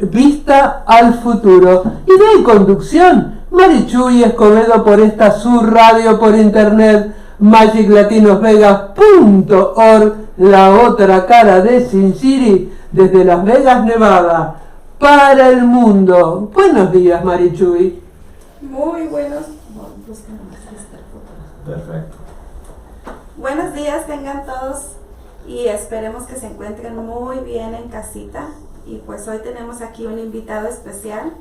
Vista al futuro. Idea y conducción, Marichuy Escobedo por esta su radio por internet, magiclatinosvegas.org, la otra cara de Sin City, desde Las Vegas, Nevada, para el mundo. Buenos días, Marichuy. Muy buenos. Perfecto. Buenos días tengan todos y esperemos que se encuentren muy bien en casita. Y pues hoy tenemos aquí un invitado especial,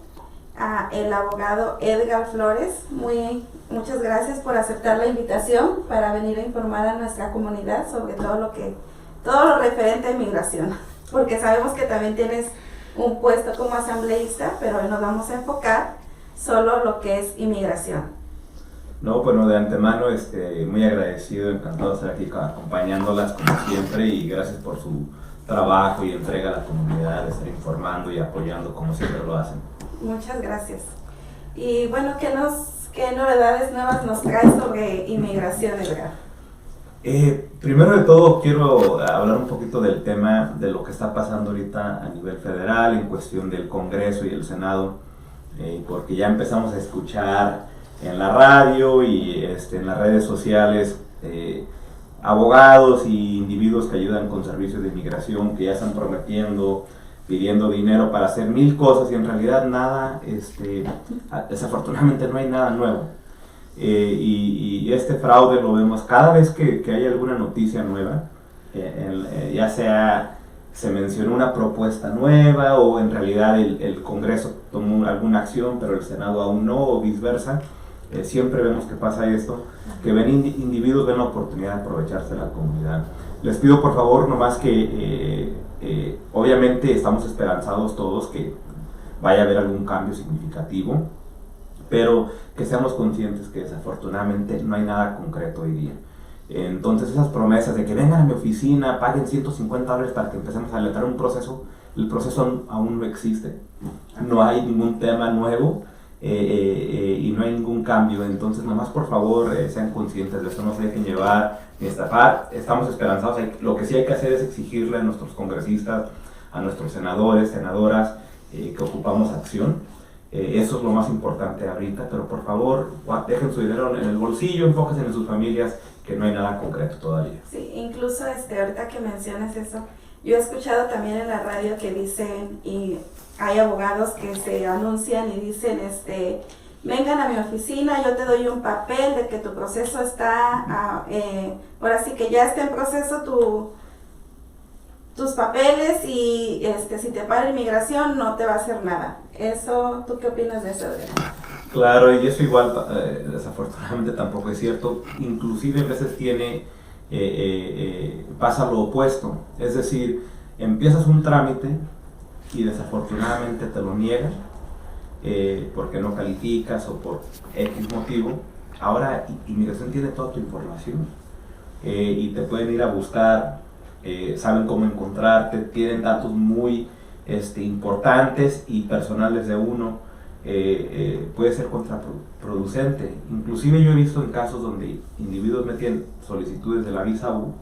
el abogado Edgar Flores. Muchas gracias por aceptar la invitación para venir a informar a nuestra comunidad sobre todo lo referente a inmigración, porque sabemos que también tienes un puesto como asambleísta, pero hoy nos vamos a enfocar solo lo que es inmigración. No, bueno, de antemano muy agradecido, encantado de estar aquí acompañándolas como siempre, y gracias por su trabajo y entrega a la comunidad, de estar informando y apoyando como siempre lo hacen. Muchas gracias. Y bueno, ¿qué novedades nuevas nos trae sobre inmigración, Edgar? Primero de todo quiero hablar un poquito del tema de lo que está pasando ahorita a nivel federal en cuestión del Congreso y el Senado, porque ya empezamos a escuchar en la radio y en las redes sociales abogados y individuos que ayudan con servicios de inmigración que ya están prometiendo, pidiendo dinero para hacer mil cosas y en realidad nada, desafortunadamente no hay nada nuevo. Y este fraude lo vemos cada vez que hay alguna noticia nueva, ya sea se menciona una propuesta nueva o en realidad el Congreso tomó alguna acción pero el Senado aún no, o viceversa. Siempre vemos que pasa esto, que individuos ven la oportunidad de aprovecharse de la comunidad. Les pido por favor nomás que obviamente estamos esperanzados todos que vaya a haber algún cambio significativo, pero que seamos conscientes que desafortunadamente no hay nada concreto hoy día. Entonces esas promesas de que vengan a mi oficina, paguen $150 para que empecemos a alentar un proceso, el proceso aún no existe, no hay ningún tema nuevo. Y no hay ningún cambio, entonces nomás por favor sean conscientes de esto, no se dejen llevar ni estafar. Estamos esperanzados, lo que sí hay que hacer es exigirle a nuestros congresistas, a nuestros senadores, senadoras, que ocupamos acción. Eso es lo más importante ahorita, pero por favor dejen su dinero en el bolsillo, enfóquense en sus familias, que no hay nada concreto todavía. Sí, incluso ahorita que mencionas eso, yo he escuchado también en la radio que dicen, y hay abogados que se anuncian y dicen, vengan a mi oficina, yo te doy un papel de que tu proceso está, ahora sí que ya está en proceso tus papeles y si te para inmigración no te va a hacer nada. Eso, ¿tú qué opinas de eso, Adrián? Claro, y eso igual desafortunadamente tampoco es cierto, inclusive a veces pasa lo opuesto, es decir, empiezas un trámite y desafortunadamente te lo niegan porque no calificas o por X motivo. Ahora inmigración tiene toda tu información y te pueden ir a buscar, saben cómo encontrarte, tienen datos muy importantes y personales de uno. Puede ser contraproducente. Inclusive yo he visto en casos donde individuos meten solicitudes de la visa U,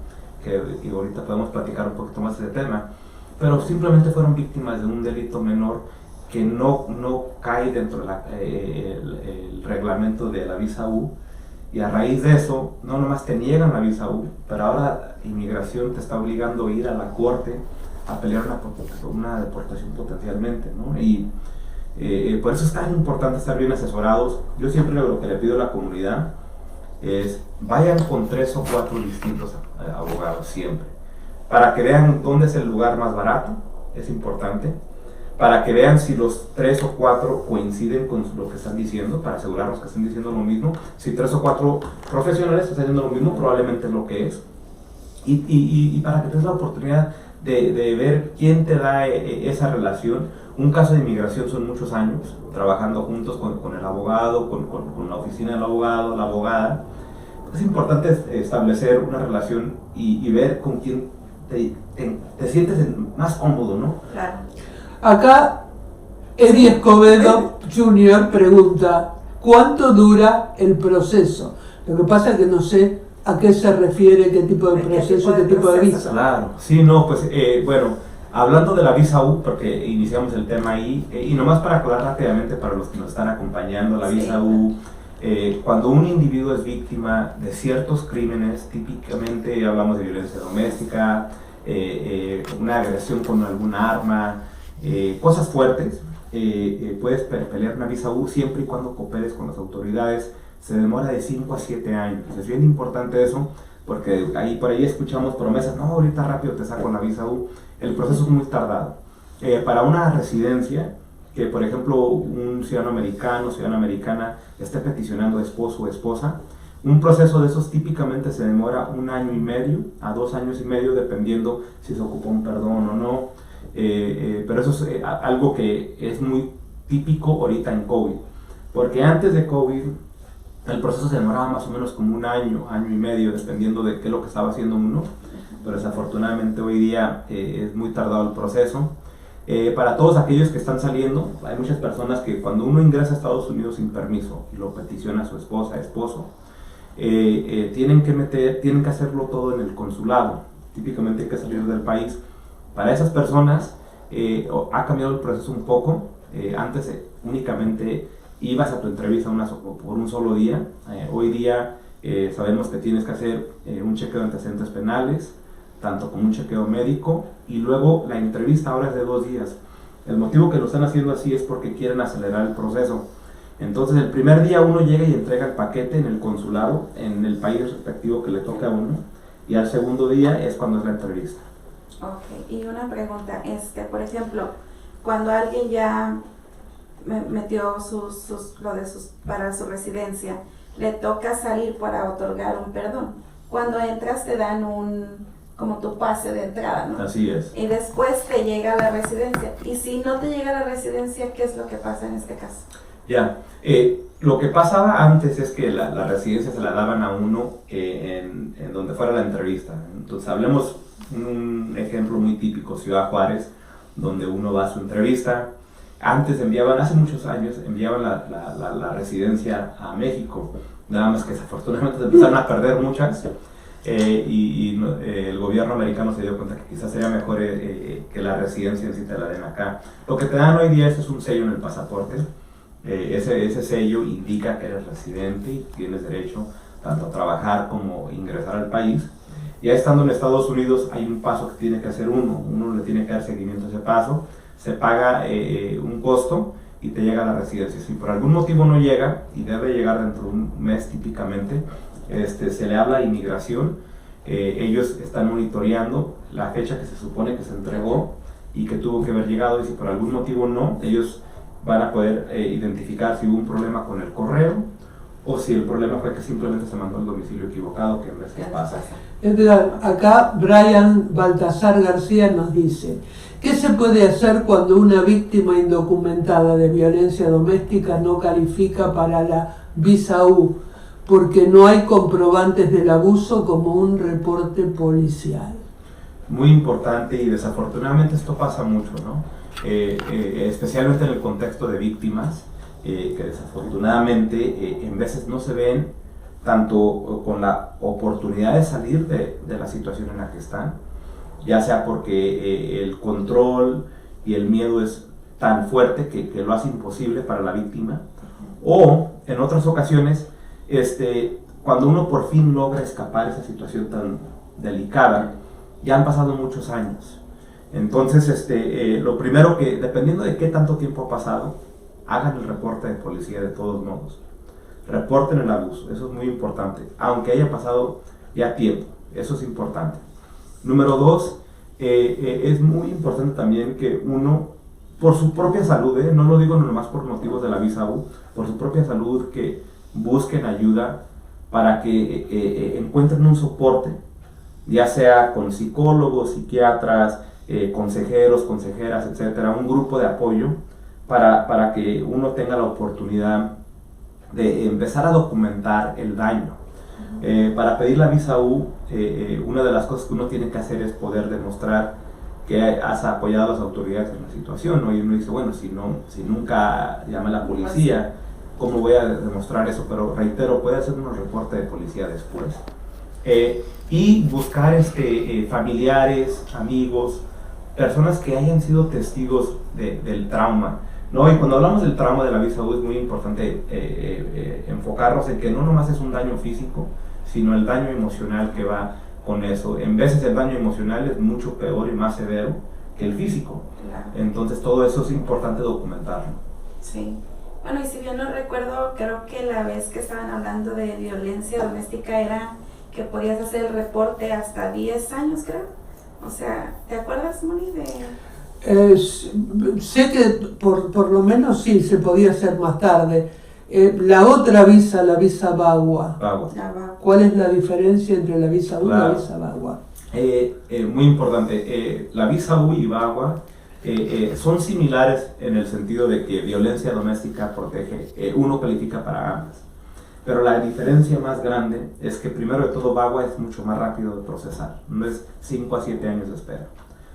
que ahorita podemos platicar un poquito más de ese tema, pero simplemente fueron víctimas de un delito menor que no cae dentro del reglamento de la visa U, y a raíz de eso no nomás te niegan la visa U, pero ahora inmigración te está obligando a ir a la corte a pelear una deportación potencialmente, ¿no? Y por eso es tan importante estar bien asesorados. Yo siempre lo que le pido a la comunidad es vayan con 3 o 4 distintos abogados siempre, para que vean dónde es el lugar más barato, es importante, para que vean si los 3 o 4 coinciden con lo que están diciendo, para asegurarnos que están diciendo lo mismo. Si 3 o 4 profesionales están diciendo lo mismo, probablemente es lo que es, y para que tengas la oportunidad de ver quién te da esa relación. Un caso de inmigración son muchos años trabajando juntos con el abogado, con la oficina del abogado, la abogada. Es importante establecer una relación y ver con quién te sientes más cómodo, ¿no? Claro. Acá Eddie Escobedo Jr. pregunta, ¿cuánto dura el proceso? Lo que pasa es que no sé a qué se refiere, qué tipo de proceso, qué tipo de visa. Claro, sí, no, pues bueno, Hablando de la visa U, porque iniciamos el tema ahí, y nomás para aclarar rápidamente para los que nos están acompañando, la visa U, cuando un individuo es víctima de ciertos crímenes, típicamente hablamos de violencia doméstica, una agresión con alguna arma, cosas fuertes, puedes pelear una visa U siempre y cuando cooperes con las autoridades. Se demora de 5 a 7 años. Es bien importante eso, porque por ahí escuchamos promesas, no, ahorita rápido te saco la visa U. El proceso es muy tardado. Para una residencia, que por ejemplo un ciudadano americano, ciudadana americana esté peticionando esposo o esposa, un proceso de esos típicamente se demora 1 año y medio a 2 años y medio, dependiendo si se ocupa un perdón o no. Pero eso es algo que es muy típico ahorita en COVID, porque antes de COVID el proceso se demoraba más o menos como 1 año, año y medio, dependiendo de qué es lo que estaba haciendo uno, pero desafortunadamente hoy día es muy tardado el proceso. Para todos aquellos que están saliendo, hay muchas personas que cuando uno ingresa a Estados Unidos sin permiso y lo peticiona a su esposa, esposo, tienen que hacerlo todo en el consulado. Típicamente hay que salir del país. Para esas personas ha cambiado el proceso un poco. Antes únicamente ibas a tu entrevista por un solo día. Hoy día sabemos que tienes que hacer un chequeo de antecedentes penales, tanto como un chequeo médico, y luego la entrevista ahora es de 2 días. El motivo que lo están haciendo así es porque quieren acelerar el proceso. Entonces el primer día uno llega y entrega el paquete en el consulado, en el país respectivo que le toca a uno, y al segundo día es cuando es la entrevista. Ok, y una pregunta es que, por ejemplo, cuando alguien ya metió para su residencia, le toca salir para otorgar un perdón. Cuando entras te dan como tu pase de entrada, ¿no? Así es. Y después te llega a la residencia. Y si no te llega a la residencia, ¿qué es lo que pasa en este caso? Ya, lo que pasaba antes es que la residencia se la daban a uno en donde fuera la entrevista. Entonces hablemos un ejemplo muy típico, Ciudad Juárez, donde uno va a su entrevista. Antes hace muchos años, enviaban la residencia a México, nada más que desafortunadamente se empezaron a perder muchas, y el gobierno americano se dio cuenta que quizás sería mejor que la residencia en sí te la den acá. Lo que te dan hoy día es un sello en el pasaporte. Ese sello indica que eres residente y tienes derecho tanto a trabajar como ingresar al país. Ya estando en Estados Unidos hay un paso que tiene que hacer uno le tiene que dar seguimiento a ese paso, se paga un costo y te llega a la residencia. Si por algún motivo no llega, y debe llegar dentro de un mes típicamente, se le habla a inmigración, ellos están monitoreando la fecha que se supone que se entregó y que tuvo que haber llegado, y si por algún motivo no, ellos van a poder identificar si hubo un problema con el correo o si el problema fue que simplemente se mandó al domicilio equivocado, que a veces pasa. Acá Brian Baltasar García nos dice: ¿qué se puede hacer cuando una víctima indocumentada de violencia doméstica no califica para la visa U porque no hay comprobantes del abuso como un reporte policial? Muy importante, y desafortunadamente esto pasa mucho, ¿no? Especialmente en el contexto de víctimas, que desafortunadamente en veces no se ven tanto con la oportunidad de salir de la situación en la que están, ya sea porque el control y el miedo es tan fuerte que lo hace imposible para la víctima, o en otras ocasiones, cuando uno por fin logra escapar de esa situación tan delicada, ya han pasado muchos años. Entonces, lo primero que, dependiendo de qué tanto tiempo ha pasado, hagan el reporte de policía de todos modos. Reporten el abuso, eso es muy importante, aunque haya pasado ya tiempo, eso es importante. Número 2, es muy importante también que uno, por su propia salud, no lo digo nomás por motivos de la visa U, por su propia salud, que busquen ayuda para que encuentren un soporte, ya sea con psicólogos, psiquiatras, consejeros, consejeras, etcétera, un grupo de apoyo para que uno tenga la oportunidad de empezar a documentar el daño. Para pedir la visa U, una de las cosas que uno tiene que hacer es poder demostrar que has apoyado a las autoridades en la situación, ¿no? Y uno dice, bueno, si nunca llamé a la policía, ¿cómo voy a demostrar eso? Pero reitero, puede hacer un reporte de policía después. Y buscar familiares, amigos, personas que hayan sido testigos del trauma, ¿no? Y cuando hablamos del trauma de la visa U es muy importante enfocarnos en que no nomás es un daño físico, sino el daño emocional que va con eso. En veces el daño emocional es mucho peor y más severo que el físico. Claro. Entonces todo eso es importante documentarlo. Sí. Bueno, y si bien no recuerdo, creo que la vez que estaban hablando de violencia doméstica era que podías hacer el reporte hasta 10 años, creo. O sea, ¿te acuerdas, Moni, de...? Sé que por lo menos sí, se podía hacer más tarde. La otra visa, la visa VAWA. ¿Cuál es la diferencia entre la visa U y la visa VAWA? Muy importante. La visa U y VAWA son similares en el sentido de que violencia doméstica protege, uno califica para ambas. Pero la diferencia más grande es que primero de todo VAWA es mucho más rápido de procesar. No es 5 a 7 años de espera,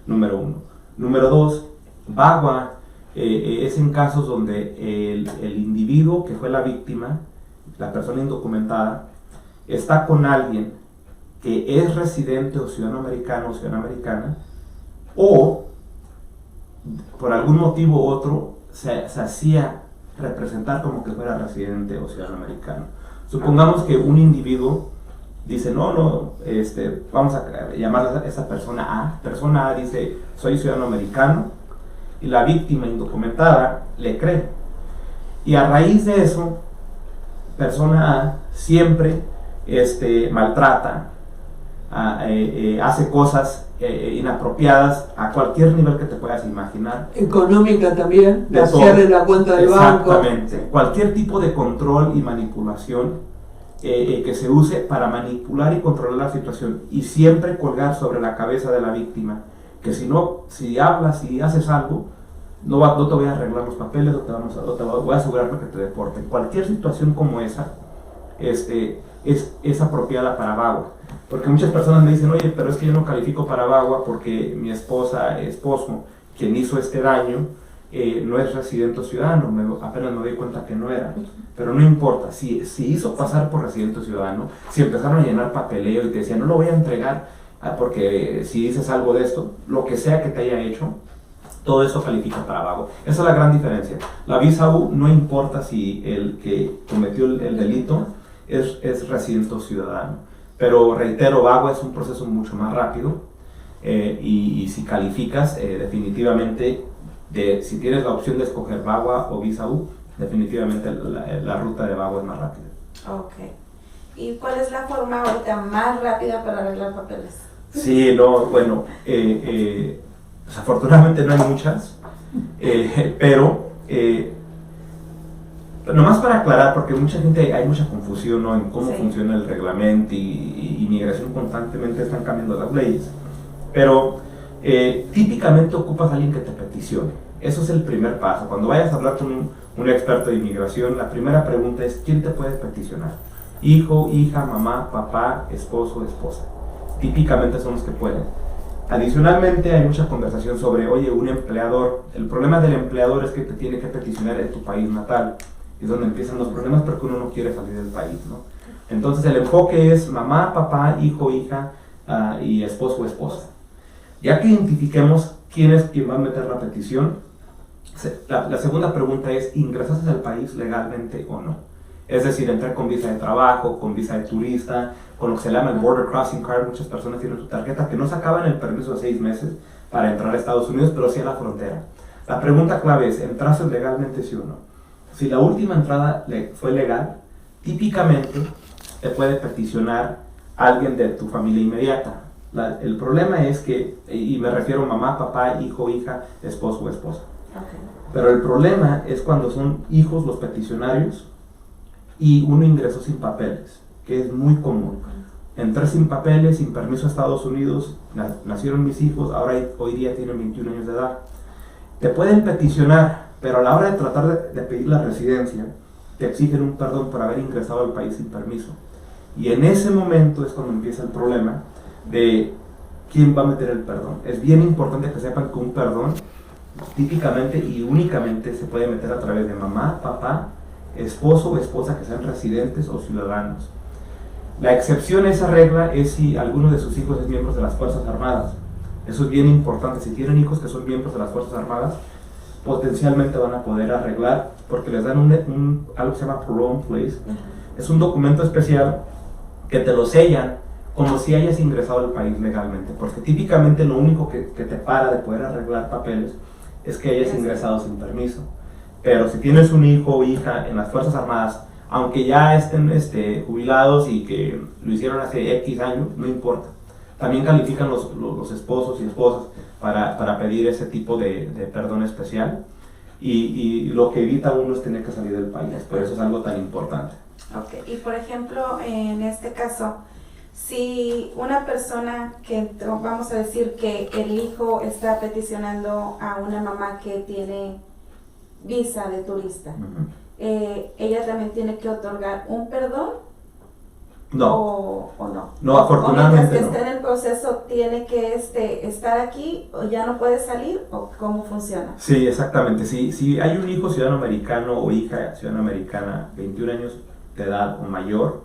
número uno. Número dos, VAWA es en casos donde el individuo que fue la víctima, la persona indocumentada, está con alguien que es residente o ciudadano americano o ciudadana americana, o por algún motivo u otro se hacía representar como que fuera residente o ciudadano americano. Supongamos que un individuo dice, vamos a llamar a esa persona A. Persona A dice, soy ciudadano americano, y la víctima indocumentada le cree. Y a raíz de eso, persona A siempre maltrata, hace cosas inapropiadas a cualquier nivel que te puedas imaginar. Económica también, vaciarle la cuenta del banco. Exactamente. Cualquier tipo de control y manipulación que se use para manipular y controlar la situación, y siempre colgar sobre la cabeza de la víctima que si hablas, si haces algo, no te voy a arreglar los papeles, o te voy a asegurarme que te deporten. Cualquier situación como esa es apropiada para VAWA. Porque muchas personas me dicen, oye, pero es que yo no califico para VAWA porque mi esposo, quien hizo este daño, no es residente o ciudadano. Apenas me doy cuenta que no era. Pero no importa, si hizo pasar por residente o ciudadano, si empezaron a llenar papeleo y te decían, no lo voy a entregar porque si dices algo de esto, lo que sea que te haya hecho, todo eso califica para VAWA. Esa es la gran diferencia. La visa U no importa si el que cometió el delito es residente o ciudadano. Pero reitero, VAWA es un proceso mucho más rápido y si calificas, definitivamente, si tienes la opción de escoger VAWA o visa U, definitivamente la ruta de VAWA es más rápida. Ok. ¿Y cuál es la forma ahorita más rápida para arreglar papeles? Sí, bueno, desafortunadamente no hay muchas, pero nomás para aclarar, porque hay mucha confusión, ¿no?, en cómo funciona el reglamento y inmigración constantemente están cambiando las leyes, pero típicamente ocupas a alguien que te peticione. Eso es el primer paso. Cuando vayas a hablar con un experto de inmigración, la primera pregunta es, ¿quién te puede peticionar? Hijo, hija, mamá, papá, esposo, esposa. Típicamente son los que pueden. Adicionalmente hay mucha conversación sobre, oye, un empleador. El problema del empleador es que te tiene que peticionar en tu país natal. Es donde empiezan los problemas porque uno no quiere salir del país, ¿no? Entonces el enfoque es mamá, papá, hijo, hija y esposo o esposa. Ya que identifiquemos quién es quien va a meter la petición, la segunda pregunta es, ¿ingresaste al país legalmente o no? Es decir, entrar con visa de trabajo, con visa de turista, con lo que se llama el Border Crossing Card. Muchas personas tienen su tarjeta que no sacaban el permiso de 6 meses para entrar a Estados Unidos, pero sí a la frontera. La pregunta clave es, ¿entraste legalmente sí o no? Si la última entrada fue legal, típicamente te puede peticionar alguien de tu familia inmediata. El problema es que, y me refiero a mamá, papá, hijo, hija, esposo o esposa. Okay. Pero el problema es cuando son hijos los peticionarios y uno ingresó sin papeles, que es muy común. Entré sin papeles, sin permiso a Estados Unidos, nacieron mis hijos, hoy día tienen 21 años de edad. Te pueden peticionar, pero a la hora de tratar de pedir la residencia, te exigen un perdón por haber ingresado al país sin permiso. Y en ese momento es cuando empieza el problema de quién va a meter el perdón. Es bien importante que sepan que un perdón típicamente y únicamente se puede meter a través de mamá, papá, esposo o esposa que sean residentes o ciudadanos. La excepción a esa regla es si alguno de sus hijos es miembro de las Fuerzas Armadas, Eso es bien importante. Si tienen hijos que son miembros de las Fuerzas Armadas, potencialmente van a poder arreglar, porque les dan algo que se llama parole in place. Es un documento especial que te lo sellan como si hayas ingresado al país legalmente, porque típicamente lo único que te para de poder arreglar papeles es que hayas ingresado sin permiso. Pero si tienes un hijo o hija en las Fuerzas Armadas, aunque ya estén jubilados y que lo hicieron hace X años, no importa. También califican los esposos y esposas para pedir ese tipo de perdón especial, y lo que evita uno es tener que salir del país. Por eso es algo tan importante. Ok, y por ejemplo, en este caso, si una persona que, vamos a decir que el hijo está peticionando a una mamá que tiene visa de turista, ¿ella también tiene que otorgar un perdón? No. ¿O no? No, afortunadamente mientras que no. esté en el proceso, ¿tiene que estar aquí o ya no puede salir? ¿O cómo funciona? Sí, exactamente. Si hay un hijo ciudadano americano o hija ciudadana americana, 21 años de edad o mayor,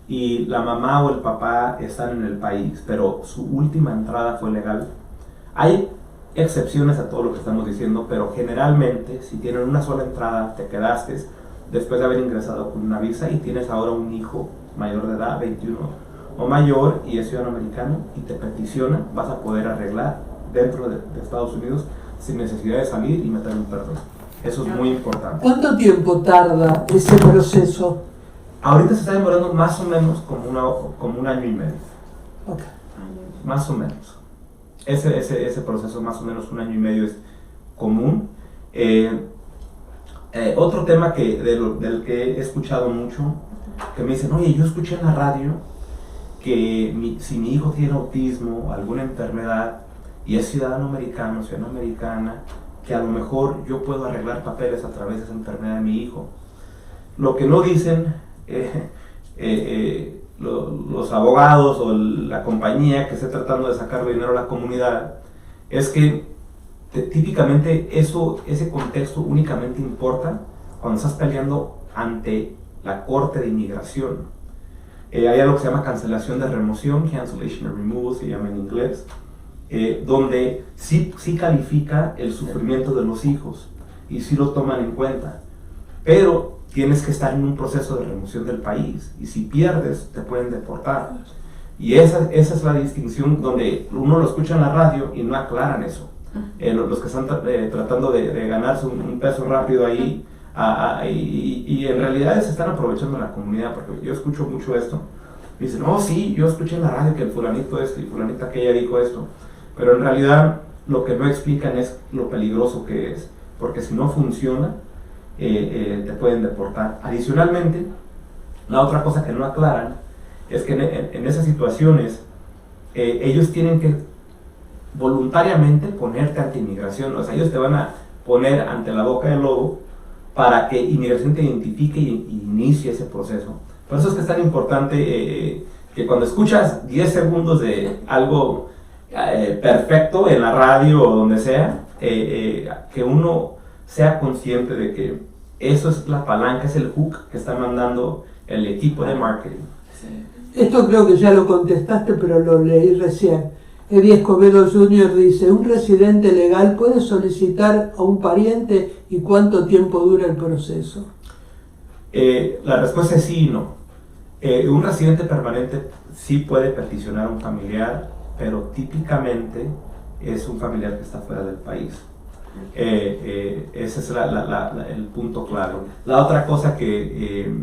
y la mamá o el papá están en el país, pero su última entrada fue legal, hay excepciones a todo lo que estamos diciendo, pero generalmente si tienen una sola entrada, te quedaste después de haber ingresado con una visa y tienes ahora un hijo mayor de edad, 21 o mayor, y es ciudadano americano y te peticiona, vas a poder arreglar dentro de Estados Unidos sin necesidad de salir y meter un perdón. Eso es muy importante. ¿Cuánto tiempo tarda ese proceso? Ahorita se está demorando más o menos como un año y medio. Okay. Más o menos. Ese proceso, más o menos un año y medio, es común. Otro tema del que he escuchado mucho, que me dicen, oye, yo escuché en la radio que si mi hijo tiene autismo o alguna enfermedad y es ciudadano americano, ciudadana americana, que a lo mejor yo puedo arreglar papeles a través de esa enfermedad de mi hijo. Lo que no dicen los abogados o la compañía que esté tratando de sacar dinero a la comunidad es que típicamente ese contexto únicamente importa cuando estás peleando ante la Corte de Inmigración. Hay algo que se llama cancelación de remoción, cancellation of removal se llama en inglés, donde sí califica el sufrimiento de los hijos y sí lo toman en cuenta, pero tienes que estar en un proceso de remoción del país, y si pierdes te pueden deportar. Y esa es la distinción donde uno lo escucha en la radio y no aclaran eso. Los que están tratando de ganarse un peso rápido ahí, y en realidad se están aprovechando de la comunidad, porque yo escucho mucho esto. Dicen, oh sí, yo escuché en la radio que el fulanito esto y fulanita aquella dijo esto, pero en realidad lo que no explican es lo peligroso que es, porque si no funciona, te pueden deportar. Adicionalmente, la otra cosa que no aclaran es que en esas situaciones ellos tienen que voluntariamente ponerte ante inmigración. O sea, ellos te van a poner ante la boca del lobo para que inmigración te identifique y inicie ese proceso. Por eso es que es tan importante que cuando escuchas 10 segundos de algo perfecto en la radio o donde sea, que uno sea consciente de que eso es la palanca, es el hook que está mandando el equipo de marketing. Esto creo que ya lo contestaste, pero lo leí recién. Eddie Escobedo Jr. dice, ¿un residente legal puede solicitar a un pariente y cuánto tiempo dura el proceso? La respuesta es sí y no. Un residente permanente sí puede peticionar a un familiar, pero típicamente es un familiar que está fuera del país. Ese es el punto clave. La otra cosa que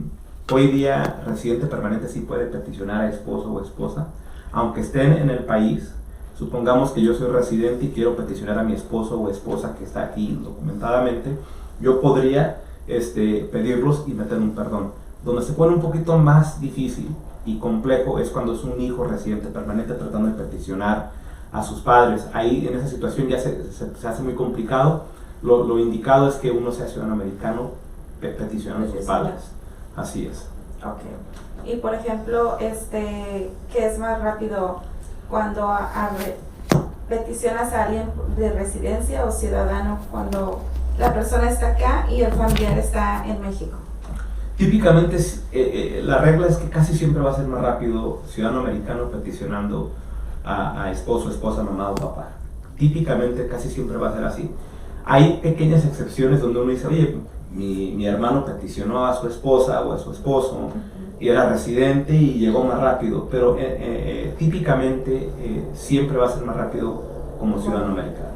hoy día residente permanente sí puede peticionar a esposo o esposa, aunque estén en el país. Supongamos que yo soy residente y quiero peticionar a mi esposo o esposa que está aquí documentadamente, yo podría pedirlos y meter un perdón. Donde se pone un poquito más difícil y complejo es cuando es un hijo residente permanente tratando de peticionar a sus padres. Ahí en esa situación ya se hace muy complicado. Lo indicado es que uno sea ciudadano americano peticionando a sus padres. Así es. Okay. Y por ejemplo, ¿qué es más rápido cuando peticionas a alguien de residencia o ciudadano cuando la persona está acá y el familiar está en México? Típicamente la regla es que casi siempre va a ser más rápido ciudadano americano peticionando a esposo, esposa, mamá o papá. Típicamente casi siempre va a ser así. Hay pequeñas excepciones donde uno dice, oye, mi hermano peticionó a su esposa o a su esposo y era residente y llegó más rápido, pero típicamente siempre va a ser más rápido como ciudadano americano.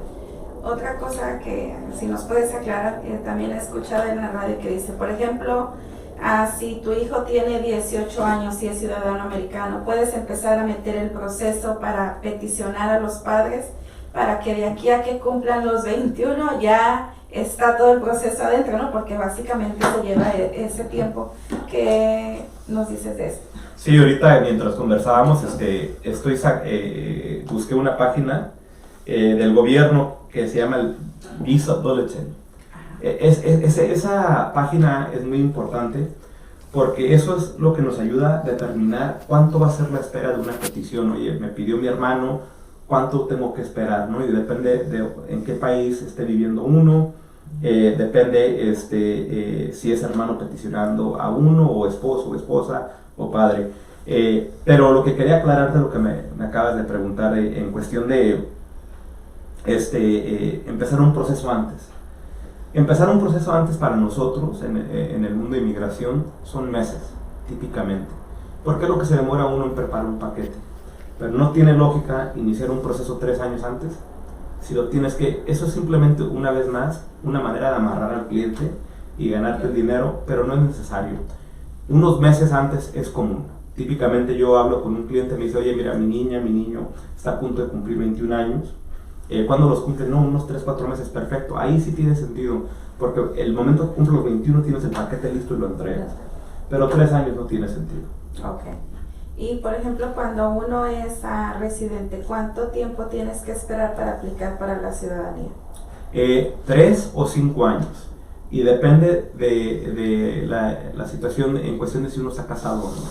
Otra cosa que si nos puedes aclarar, también he escuchado en la radio que dice, por ejemplo, si tu hijo tiene 18 años y es ciudadano americano, puedes empezar a meter el proceso para peticionar a los padres para que de aquí a que cumplan los 21 ya está todo el proceso adentro, ¿no? Porque básicamente se lleva ese tiempo. ¿Qué nos dices de esto? Sí, ahorita mientras conversábamos, busqué una página del gobierno que se llama el Visa Bulletin. Esa página es muy importante porque eso es lo que nos ayuda a determinar cuánto va a ser la espera de una petición. Oye, me pidió mi hermano, cuánto tengo que esperar, ¿no? Y depende de en qué país esté viviendo uno, depende si es hermano peticionando a uno, o esposo, o esposa, o padre. Pero lo que quería aclarar de lo que me acabas de preguntar en cuestión de empezar un proceso antes. Empezar un proceso antes para nosotros en el mundo de inmigración son meses, típicamente. Porque es lo que se demora uno en preparar un paquete. Pero no tiene lógica iniciar un proceso 3 años antes. Si lo tienes que, eso es simplemente una vez más una manera de amarrar al cliente y ganarte el dinero, pero no es necesario. Unos meses antes es común. Típicamente yo hablo con un cliente y me dice, oye, mira, mi niño está a punto de cumplir 21 años. ¿Cuándo los cumple? No, unos 3-4 meses, perfecto. Ahí sí tiene sentido, porque el momento que cumple los 21 tienes el paquete listo y lo entregas. Pero 3 años no tiene sentido. Ok. Y por ejemplo, cuando uno es residente, ¿cuánto tiempo tienes que esperar para aplicar para la ciudadanía? 3 o 5 años. Y depende de la situación en cuestión de si uno está casado o no.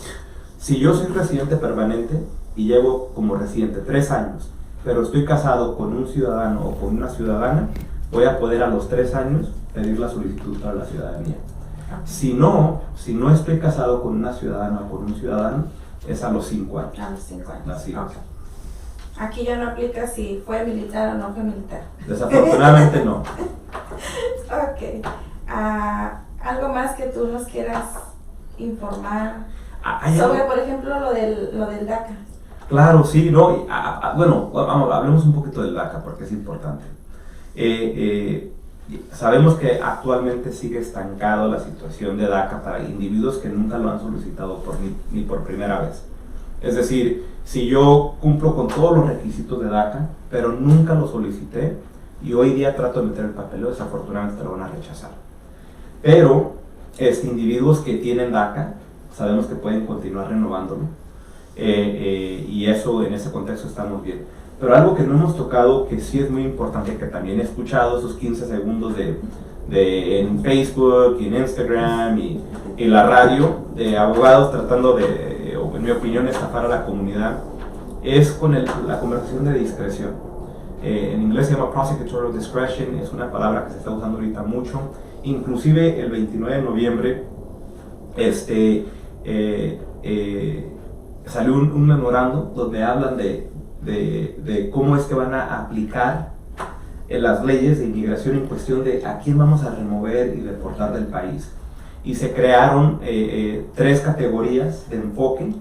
Si yo soy residente permanente y llevo como residente 3 años, pero estoy casado con un ciudadano o con una ciudadana, voy a poder a los 3 años pedir la solicitud para la ciudadanía. Si no estoy casado con una ciudadana o con un ciudadano, es a los 5 años. A los 5 años. Así es. Okay. Aquí ya no aplica si fue militar o no fue militar. Desafortunadamente no. Ok. ¿Algo más que tú nos quieras informar sobre, por ejemplo, lo del DACA? Claro, sí, no. Bueno, hablemos un poquito del DACA porque es importante. Sabemos que actualmente sigue estancado la situación de DACA para individuos que nunca lo han solicitado ni por primera vez. Es decir, si yo cumplo con todos los requisitos de DACA, pero nunca lo solicité y hoy día trato de meter el papeleo, desafortunadamente lo van a rechazar. Pero individuos que tienen DACA, sabemos que pueden continuar renovándolo y eso en ese contexto estamos bien. Pero algo que no hemos tocado, que sí es muy importante, que también he escuchado esos 15 segundos en Facebook y en Instagram y la radio, de abogados tratando de, o en mi opinión, estafar a la comunidad, es con la conversación de discreción. En inglés se llama prosecutorial discretion, es una palabra que se está usando ahorita mucho. Inclusive el 29 de noviembre salió un memorando donde hablan de cómo es que van a aplicar las leyes de inmigración en cuestión de a quién vamos a remover y deportar del país. Y se crearon 3 categorías de enfoque.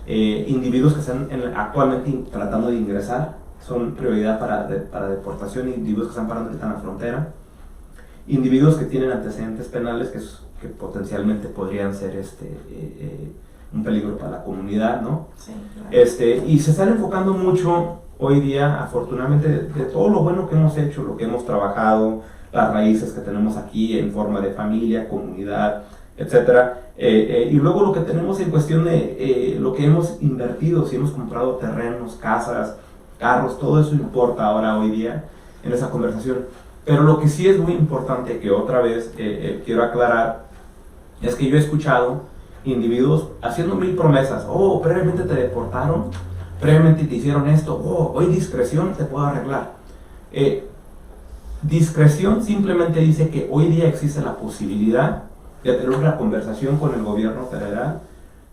Individuos que están actualmente tratando de ingresar, son prioridad para deportación, individuos que están parando ahorita en la frontera, individuos que tienen antecedentes penales que potencialmente podrían ser un peligro para la comunidad, ¿no? Sí, claro. Y se están enfocando mucho hoy día, afortunadamente, de todo lo bueno que hemos hecho, lo que hemos trabajado, las raíces que tenemos aquí en forma de familia, comunidad, etc. Y luego lo que tenemos en cuestión de lo que hemos invertido, si hemos comprado terrenos, casas, carros, todo eso importa ahora hoy día en esa conversación. Pero lo que sí es muy importante, que otra vez quiero aclarar, es que yo he escuchado individuos haciendo 1000 promesas. Oh, previamente te deportaron, previamente te hicieron esto, oh, hoy discreción te puedo arreglar. Discreción simplemente dice que hoy día existe la posibilidad de tener una conversación con el gobierno federal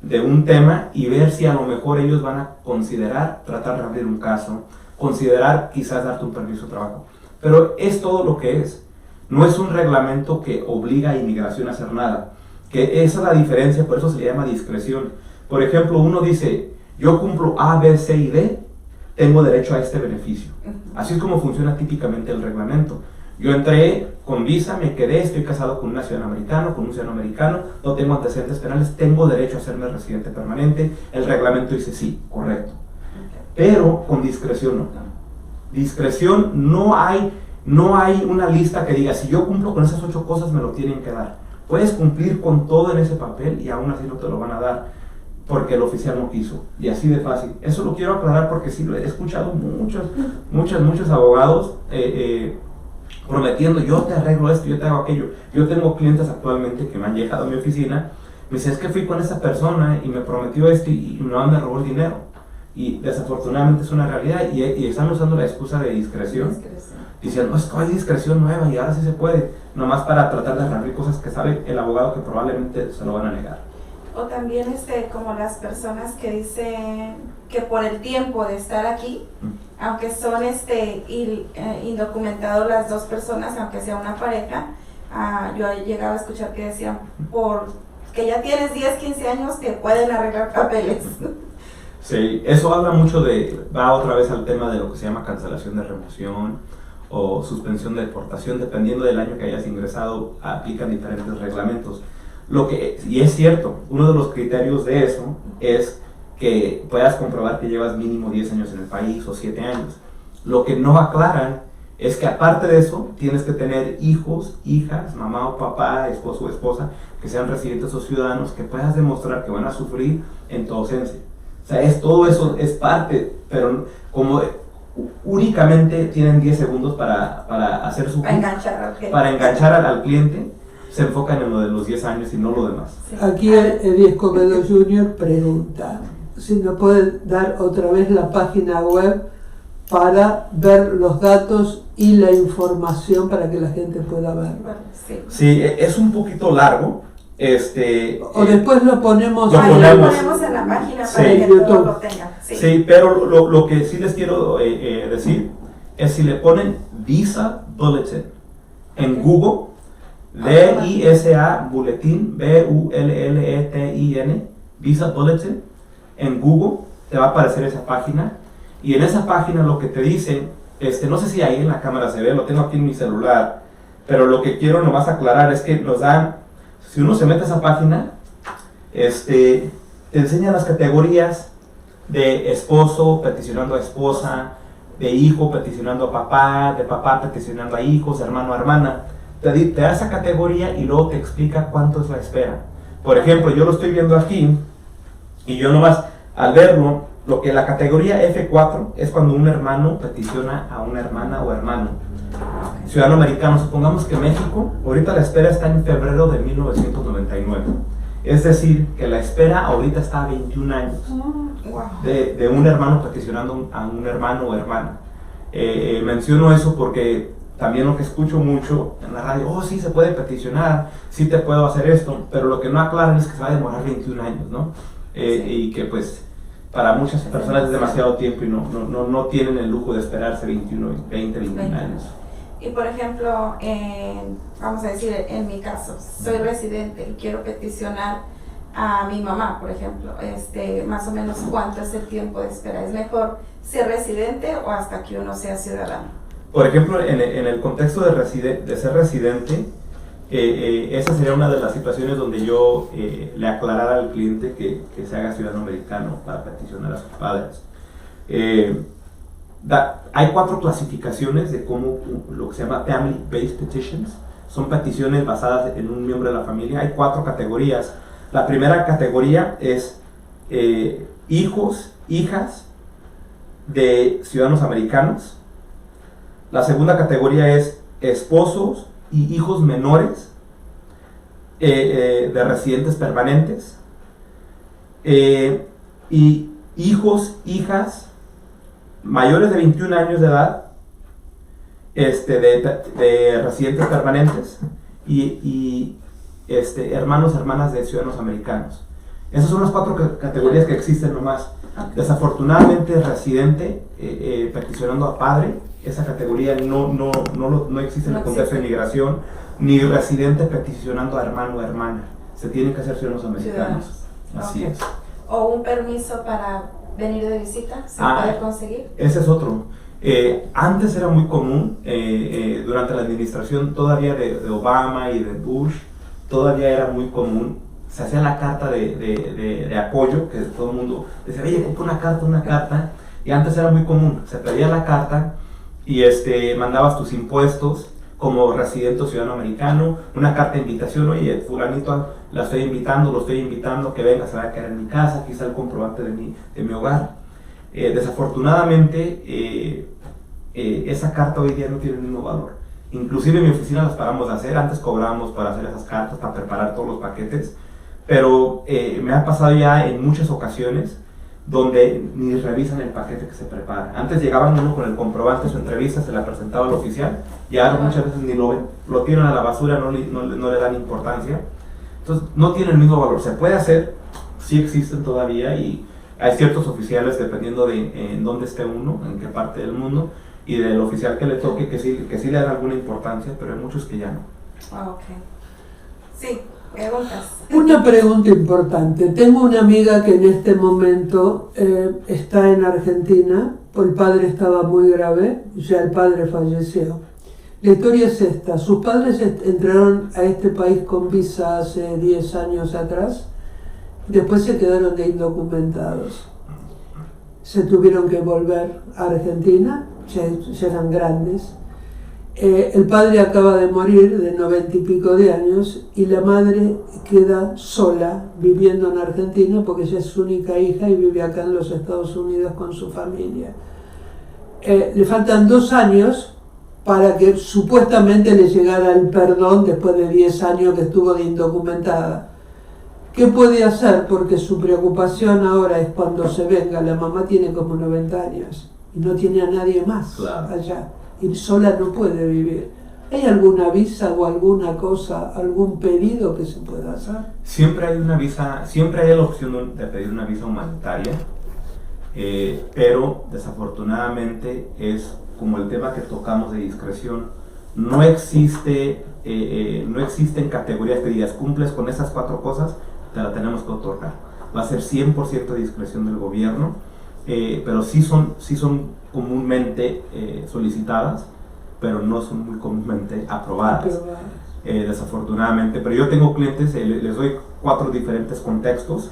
de un tema y ver si a lo mejor ellos van a considerar tratar de abrir un caso, considerar quizás darte un permiso de trabajo. Pero es todo lo que es. No es un reglamento que obliga a inmigración a hacer nada. Que esa es la diferencia, por eso se le llama discreción. Por ejemplo, uno dice, yo cumplo A, B, C y D, tengo derecho a este beneficio. Así es como funciona típicamente el reglamento. Yo entré con visa, me quedé, estoy casado con un ciudadano americano, no tengo antecedentes penales, tengo derecho a hacerme residente permanente. El reglamento dice sí, correcto. Pero con discreción no. Discreción no hay una lista que diga, si yo cumplo con esas 8 cosas me lo tienen que dar. Puedes cumplir con todo en ese papel y aún así no te lo van a dar porque el oficial no quiso. Y así de fácil. Eso lo quiero aclarar porque sí lo he escuchado muchos abogados prometiendo, yo te arreglo esto, yo te hago aquello. Yo tengo clientes actualmente que me han llegado a mi oficina, me dicen, es que fui con esa persona y me prometió esto y no me robó el dinero. Y desafortunadamente es una realidad y están usando la excusa de discreción. Diciendo, no, es que hay discreción nueva y ahora sí se puede, nomás para tratar de arreglar cosas que sabe el abogado que probablemente se lo van a negar. O también como las personas que dicen que por el tiempo de estar aquí, aunque son indocumentados las 2 personas, aunque sea una pareja, yo he llegado a escuchar que decían, que ya tienes 10, 15 años que pueden arreglar papeles. Sí, eso habla mucho va otra vez al tema de lo que se llama cancelación de remoción o suspensión de deportación, dependiendo del año que hayas ingresado, aplican diferentes reglamentos. Y es cierto, uno de los criterios de eso es que puedas comprobar que llevas mínimo 10 años en el país o 7 años. Lo que no aclaran es que aparte de eso, tienes que tener hijos, hijas, mamá o papá, esposo o esposa, que sean residentes o ciudadanos, que puedas demostrar que van a sufrir en tu ausencia. O sea, todo eso es parte, pero como únicamente tienen 10 segundos para hacer su... Para enganchar al cliente, se enfocan en lo de los 10 años y no lo demás. Sí. Aquí Eddie Escobedo Jr. pregunta si nos puede dar otra vez la página web para ver los datos y la información para que la gente pueda ver. Sí, es un poquito largo. O después lo ponemos en la página para que todos lo tengan. Sí, pero lo que sí les quiero decir es si le ponen Visa Bulletin en Google, D-I-S-A Bulletin, B-U-L-L-E-T-I-N, Visa Bulletin, en Google te va a aparecer esa página y en esa página lo que te dicen, no sé si ahí en la cámara se ve, lo tengo aquí en mi celular, pero lo que quiero nomás aclarar es que nos dan, si uno se mete a esa página, te enseñan las categorías de esposo peticionando a esposa, de hijo peticionando a papá, de papá peticionando a hijos, hermano a hermana. Te da esa categoría y luego te explica cuánto es la espera. Por ejemplo, yo lo estoy viendo aquí y yo nomás al verlo, lo que la categoría F4 es cuando un hermano peticiona a una hermana o hermano. Ciudadano americano, supongamos que México, ahorita la espera está en febrero de 1999. Es decir, que la espera ahorita está a 21 años de un hermano peticionando a un hermano o hermana. Menciono eso porque también lo que escucho mucho en la radio, sí se puede peticionar, sí te puedo hacer esto, pero lo que no aclaran es que se va a demorar 21 años, ¿no? Y que pues para muchas personas es demasiado tiempo y no tienen el lujo de esperarse 21 años. Y por ejemplo, vamos a decir, en mi caso, soy residente y quiero peticionar a mi mamá, por ejemplo, más o menos cuánto es el tiempo de espera. ¿Es mejor ser residente o hasta que uno sea ciudadano? Por ejemplo, en el contexto de ser residente, esa sería una de las situaciones donde yo le aclarara al cliente que se haga ciudadano americano para peticionar a sus padres. Hay 4 clasificaciones de cómo lo que se llama Family-Based Petitions. Son peticiones basadas en un miembro de la familia. Hay 4 categorías. La primera categoría es hijos, hijas de ciudadanos americanos. La segunda categoría es esposos y hijos menores de residentes permanentes. Y hijos, hijas mayores de 21 años de edad de residentes permanentes y hermanos, hermanas de ciudadanos americanos. Esas son las 4 categorías que existen nomás. Desafortunadamente, residente peticionando a padre, esa categoría no existe en el contexto de inmigración, ni residente peticionando a hermano o hermana. Se tienen que hacer ciudadanos americanos. Así es. ¿O un permiso para venir de visita? ¿Se puede conseguir? Ese es otro. Antes era muy común, durante la administración todavía de Obama y de Bush, todavía era muy común. Se hacía la carta de apoyo, que todo el mundo decía, oye, compra una carta, y antes era muy común, se pedía la carta y mandabas tus impuestos como residente o ciudadano americano, una carta de invitación, oye, fulanito, lo estoy invitando, que venga, se va a quedar en mi casa, aquí está el comprobante de mi hogar. Desafortunadamente, esa carta hoy día no tiene el mismo valor. Inclusive en mi oficina las paramos de hacer, antes cobrábamos para hacer esas cartas, para preparar todos los paquetes, pero me ha pasado ya en muchas ocasiones donde ni revisan el paquete que se prepara. Antes llegaban uno con el comprobante de su entrevista, se la presentaba al oficial, y ahora muchas veces ni lo ven, lo tiran a la basura, no le dan importancia. Entonces no tiene el mismo valor. Se puede hacer, sí existen todavía, y hay ciertos oficiales, dependiendo de en dónde esté uno, en qué parte del mundo, y del oficial que le toque, que sí le dan alguna importancia, pero hay muchos que ya no. Ok. Sí, preguntas. Una pregunta importante. Tengo una amiga que en este momento está en Argentina, el padre estaba muy grave, ya el padre falleció. La historia es esta: sus padres entraron a este país con visa hace 10 años atrás, después se quedaron de indocumentados. Se tuvieron que volver a Argentina, ya eran grandes. El padre acaba de morir, de 90 y pico de años, y la madre queda sola viviendo en Argentina porque ella es su única hija y vive acá en los Estados Unidos con su familia. Le faltan 2 años para que supuestamente le llegara el perdón después de 10 años que estuvo de indocumentada. ¿Qué puede hacer? Porque su preocupación ahora es cuando se venga. La mamá tiene como 90 años y no tiene a nadie más allá. Y sola no puede vivir. ¿Hay alguna visa o alguna cosa, algún pedido que se pueda hacer? Siempre hay una visa, siempre hay la opción de pedir una visa humanitaria, pero desafortunadamente es como el tema que tocamos de discreción. No existen categorías que digas, cumples con esas 4 cosas, te la tenemos que otorgar. Va a ser 100% de discreción del gobierno, pero sí son comúnmente solicitadas, pero no son muy comúnmente aprobadas, desafortunadamente. Pero yo tengo clientes, les doy 4 diferentes contextos.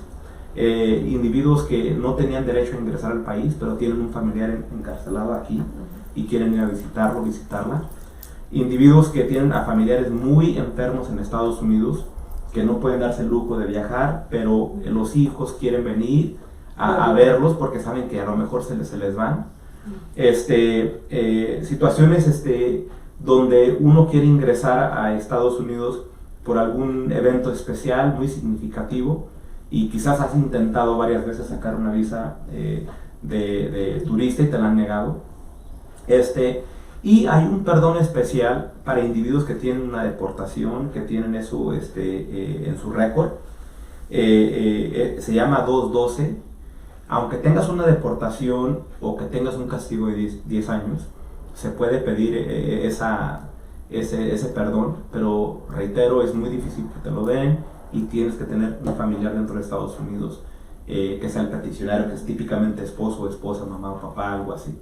Individuos que no tenían derecho a ingresar al país, pero tienen un familiar encarcelado aquí y quieren ir a visitarla. Individuos que tienen a familiares muy enfermos en Estados Unidos, que no pueden darse el lujo de viajar, pero los hijos quieren venir a verlos porque saben que a lo mejor se les van. Situaciones donde uno quiere ingresar a Estados Unidos por algún evento especial muy significativo y quizás has intentado varias veces sacar una visa de turista y te la han negado. Y hay un perdón especial para individuos que tienen una deportación, que tienen eso en su récord. Se llama 212. Aunque tengas una deportación o que tengas un castigo de 10 años, se puede pedir ese perdón, pero reitero, es muy difícil que te lo den y tienes que tener un familiar dentro de Estados Unidos que sea el peticionario, que es típicamente esposo, esposa, mamá o papá, algo así.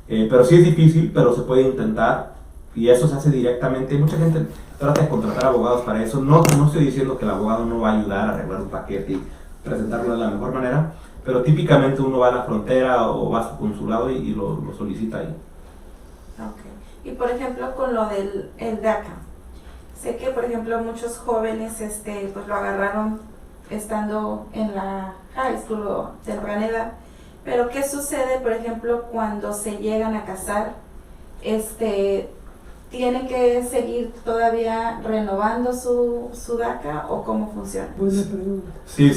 Pero sí es difícil, pero se puede intentar y eso se hace directamente. Mucha gente trata de contratar abogados para eso. No estoy diciendo que el abogado no va a ayudar a arreglar un paquete y presentarlo de la mejor manera, pero típicamente uno va a la frontera o va a su consulado y lo solicita ahí. Y por ejemplo con lo del DACA, sé que por ejemplo muchos jóvenes pues lo agarraron estando en la high school o temprana edad, pero ¿qué sucede por ejemplo cuando se llegan a casar? ¿Tienen que seguir todavía renovando su DACA o cómo funciona? Buena pregunta. Sí,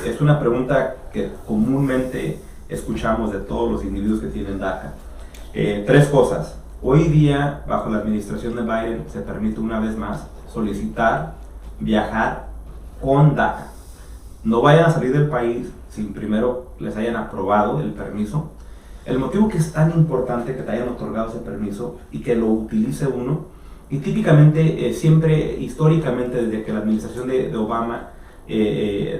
es una pregunta que comúnmente escuchamos de todos los individuos que tienen DACA. 3 cosas. Hoy día, bajo la administración de Biden, se permite una vez más solicitar viajar con DACA. no vayan a salir del país sin primero les hayan aprobado el permiso. El motivo que es tan importante que te hayan otorgado ese permiso y que lo utilice uno, y típicamente, siempre, históricamente, desde que la administración de Obama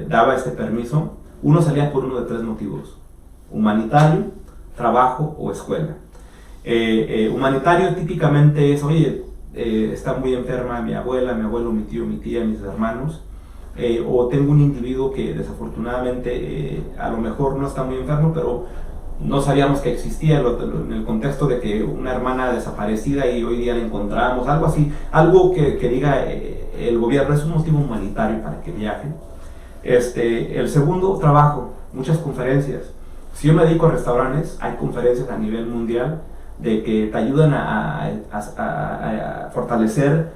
daba este permiso, uno salía por uno de 3 motivos: humanitario, trabajo o escuela. Humanitario típicamente es, oye, está muy enferma mi abuela, mi abuelo, mi tío, mi tía, mis hermanos, o tengo un individuo que desafortunadamente a lo mejor no está muy enfermo, pero no sabíamos que existía en el contexto de que una hermana desaparecida y hoy día la encontramos, algo así, algo que diga el gobierno es un motivo humanitario para que viajen. El segundo, trabajo, muchas conferencias. Si yo me dedico a restaurantes, hay conferencias a nivel mundial de que te ayudan a fortalecer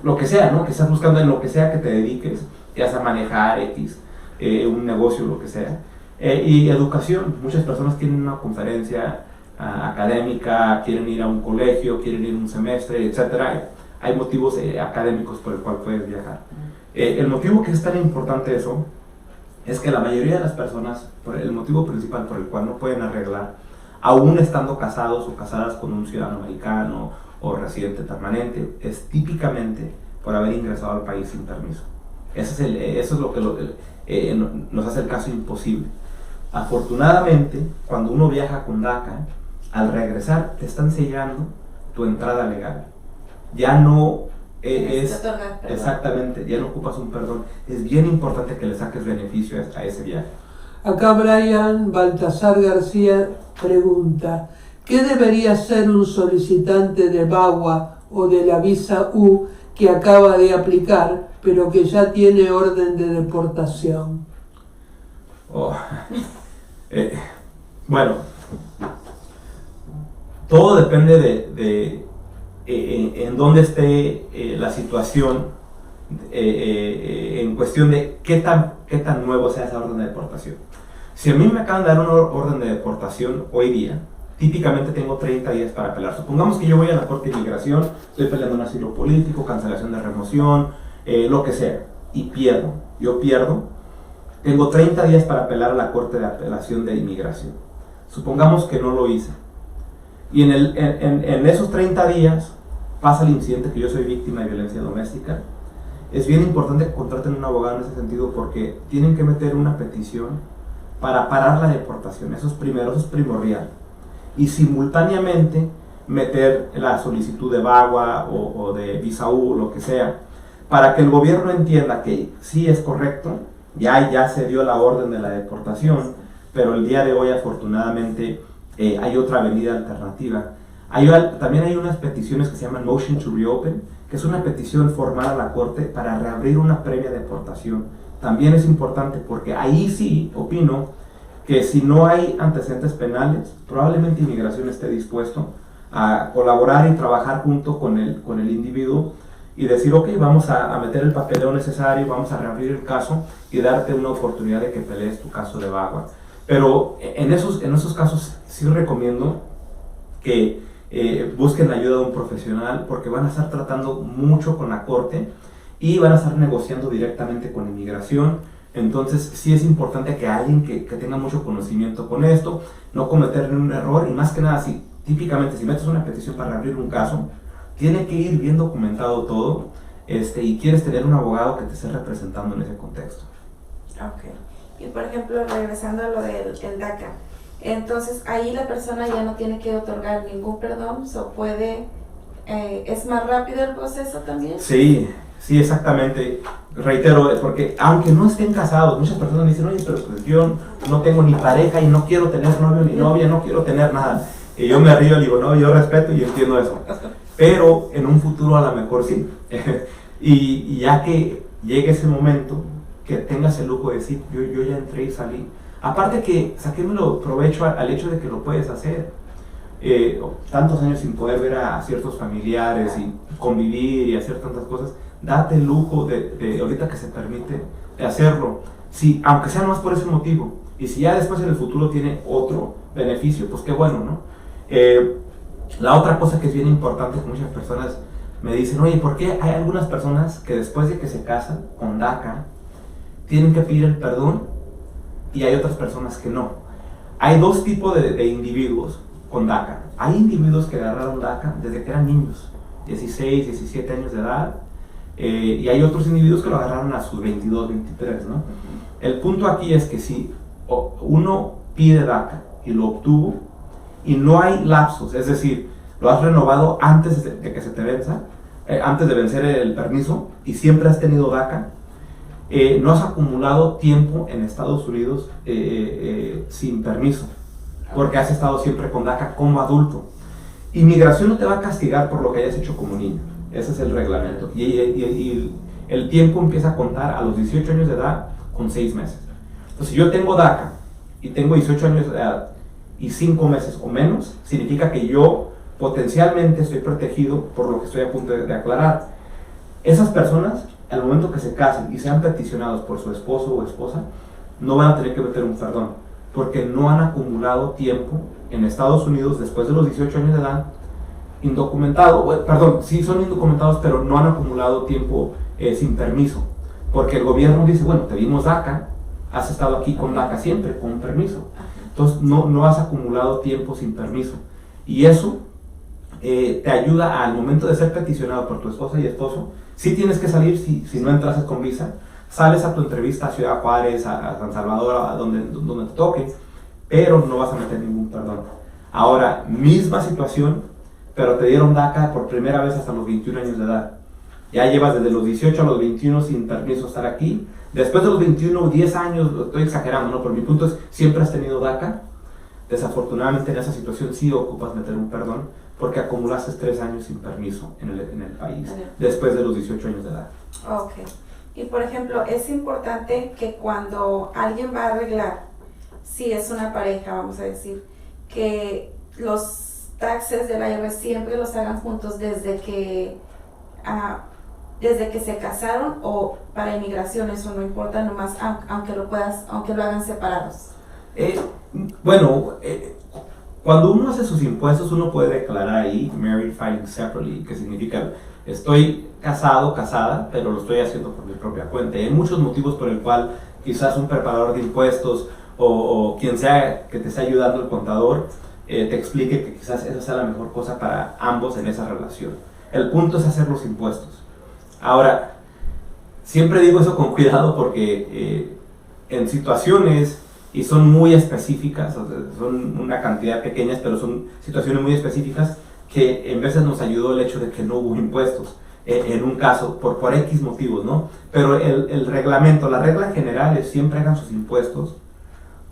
lo que sea, ¿no? Que estás buscando en lo que sea que te dediques, ya sea manejar X, un negocio, lo que sea. Y educación, muchas personas tienen una conferencia académica, quieren ir a un colegio, quieren ir un semestre, etc. Hay motivos académicos por el cual puedes viajar. El motivo que es tan importante eso es que la mayoría de las personas, el motivo principal por el cual no pueden arreglar, aún estando casados o casadas con un ciudadano americano o residente permanente, es típicamente por haber ingresado al país sin permiso. Eso es lo que nos hace el caso imposible. Afortunadamente, cuando uno viaja con DACA, al regresar te están sellando tu entrada legal. Ya no exactamente, ya no ocupas un perdón. Es bien importante que le saques beneficio a ese viaje. Acá Brian Baltasar García pregunta: ¿qué debería hacer un solicitante de VAWA o de la visa U que acaba de aplicar, pero que ya tiene orden de deportación? Bueno, todo depende de en dónde esté la situación, en cuestión de qué tan nuevo sea esa orden de deportación. Si a mí me acaban de dar una orden de deportación hoy día, típicamente tengo 30 días para apelar. Supongamos que yo voy a la Corte de Inmigración, estoy peleando un asilo político, cancelación de remoción, lo que sea, y yo pierdo. Tengo 30 días para apelar a la Corte de Apelación de Inmigración. Supongamos que no lo hice. Y en esos 30 días pasa el incidente que yo soy víctima de violencia doméstica. Es bien importante que contraten un abogado en ese sentido porque tienen que meter una petición para parar la deportación. Eso es primordial. Y simultáneamente meter la solicitud de VAWA o de visa U o lo que sea, para que el gobierno entienda que sí es correcto. Ya se dio la orden de la deportación, pero el día de hoy afortunadamente hay otra avenida alternativa. También hay unas peticiones que se llaman Motion to Reopen, que es una petición formal a la Corte para reabrir una previa deportación. También es importante porque ahí sí opino que si no hay antecedentes penales, probablemente Inmigración esté dispuesto a colaborar y trabajar junto con el individuo y decir, ok, vamos a meter el papeleo necesario, vamos a reabrir el caso y darte una oportunidad de que pelees tu caso de VAWA. Pero en esos casos sí recomiendo que busquen la ayuda de un profesional porque van a estar tratando mucho con la Corte y van a estar negociando directamente con Inmigración. Entonces sí es importante que alguien que tenga mucho conocimiento con esto, no cometer un error y más que nada, típicamente si metes una petición para reabrir un caso, tiene que ir bien documentado todo y quieres tener un abogado que te esté representando en ese contexto. Ok. Y por ejemplo, regresando a lo del DACA, entonces ahí la persona ya no tiene que otorgar ningún perdón, ¿es más rápido el proceso también? Sí, exactamente. Reitero, porque aunque no estén casados, muchas personas me dicen, oye, pero pues yo no tengo ni pareja y no quiero tener novio ni novia, no quiero tener nada. Y yo me río y digo, no, yo respeto y entiendo eso. Pero en un futuro a lo mejor sí. y ya que llegue ese momento, que tengas el lujo de decir, yo ya entré y salí. Aparte que saquémoslo provecho al hecho de que lo puedes hacer. Tantos años sin poder ver a ciertos familiares y convivir y hacer tantas cosas, date el lujo de ahorita que se permite de hacerlo. Aunque sea más por ese motivo. Y si ya después en el futuro tiene otro beneficio, pues qué bueno, ¿no? La otra cosa que es bien importante, que muchas personas me dicen, oye, ¿por qué hay algunas personas que después de que se casan con DACA tienen que pedir el perdón y hay otras personas que no. Hay dos tipos de individuos con DACA. Hay individuos que agarraron DACA desde que eran niños, 16, 17 años de edad, y hay otros individuos que lo agarraron a sus 22, 23, ¿no? El punto aquí es que si uno pide DACA y lo obtuvo y no hay lapsos, es decir, lo has renovado antes de que se te venza, antes de vencer el permiso y siempre has tenido DACA, no has acumulado tiempo en Estados Unidos sin permiso, porque has estado siempre con DACA como adulto. Inmigración no te va a castigar por lo que hayas hecho como niño, ese es el reglamento, y el tiempo empieza a contar a los 18 años de edad con 6 meses. Entonces, si yo tengo DACA y tengo 18 años de edad y 5 meses o menos, significa que yo potencialmente estoy protegido por lo que estoy a punto de aclarar. Esas personas, al momento que se casen y sean peticionados por su esposo o esposa, no van a tener que meter un perdón, porque no han acumulado tiempo en Estados Unidos después de los 18 años de edad, sí son indocumentados, pero no han acumulado tiempo sin permiso, porque el gobierno dice, bueno, te dimos DACA, has estado aquí con DACA siempre, con permiso, entonces no has acumulado tiempo sin permiso, y eso te ayuda al momento de ser peticionado por tu esposa y esposo. Sí tienes que salir, si no entras con visa, sales a tu entrevista a Ciudad Juárez, a San Salvador, a donde te toque, pero no vas a meter ningún perdón. Ahora, misma situación, pero te dieron DACA por primera vez hasta los 21 años de edad. Ya llevas desde los 18 a los 21 sin permiso estar aquí. Después de los 21, 10 años, lo estoy exagerando, ¿no? Pero mi punto es, siempre has tenido DACA. Desafortunadamente en esa situación sí ocupas meter un perdón, porque acumulaste 3 años sin permiso en el país, después de los 18 años de edad. Ok. Y por ejemplo, es importante que cuando alguien va a arreglar, si es una pareja, vamos a decir, que los taxes del IRS siempre los hagan juntos desde que se casaron, o para inmigración eso no importa, nomás aunque lo hagan separados. Cuando uno hace sus impuestos, uno puede declarar ahí married filing separately, que significa estoy casado, casada, pero lo estoy haciendo por mi propia cuenta. Y hay muchos motivos por el cual quizás un preparador de impuestos o quien sea que te esté ayudando, el contador, te explique que quizás esa sea la mejor cosa para ambos en esa relación. El punto es hacer los impuestos. Ahora, siempre digo eso con cuidado porque en situaciones, y son muy específicas, o sea, son una cantidad pequeñas, pero son situaciones muy específicas, que en veces nos ayudó el hecho de que no hubo impuestos, en un caso, por X motivos, ¿no? Pero el reglamento, la regla general es siempre hagan sus impuestos.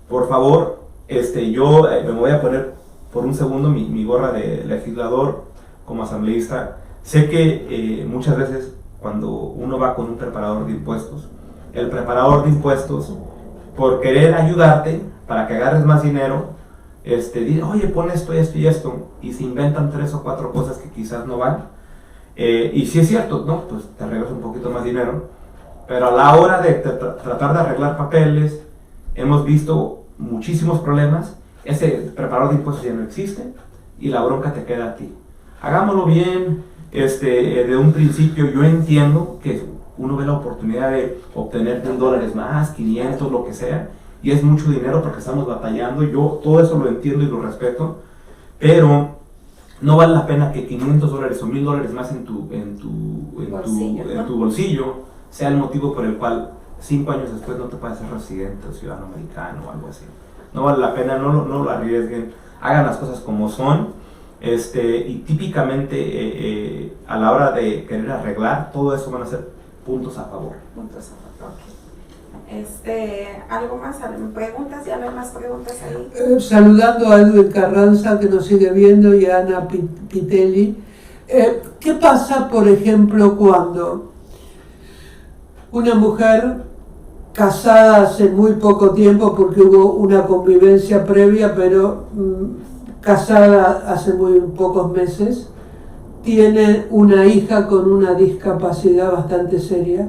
Por favor, yo me voy a poner por un segundo mi gorra de legislador como asambleísta. Sé que muchas veces cuando uno va con un preparador de impuestos, el preparador de impuestos, por querer ayudarte para que agarres más dinero, dice, oye, pon esto, esto y esto, y se inventan 3 o 4 cosas que quizás no van. Y si es cierto, ¿no? Pues te arreglas un poquito más dinero, pero a la hora de tratar de arreglar papeles, hemos visto muchísimos problemas. Ese preparador de impuestos ya no existe y la bronca te queda a ti. Hagámoslo bien, de un principio. Yo entiendo que uno ve la oportunidad de obtener $1000 más, 500, lo que sea, y es mucho dinero porque estamos batallando. Yo todo eso lo entiendo y lo respeto, pero no vale la pena que $500 o $1000 más en tu bolsillo sea el motivo por el cual 5 años después no te puedes ser residente o ciudadano americano o algo así. No vale la pena, no lo arriesguen, hagan las cosas como son. Y típicamente a la hora de querer arreglar, todo eso van a ser puntos a favor. Puntos a favor, ok. ¿Algo más? ¿Preguntas? ¿Ya no hay más preguntas ahí? Saludando a Edwin Carranza, que nos sigue viendo, y a Ana Pitelli. ¿Qué pasa, por ejemplo, cuando una mujer casada hace muy poco tiempo, porque hubo una convivencia previa, pero casada hace muy pocos meses, tiene una hija con una discapacidad bastante seria,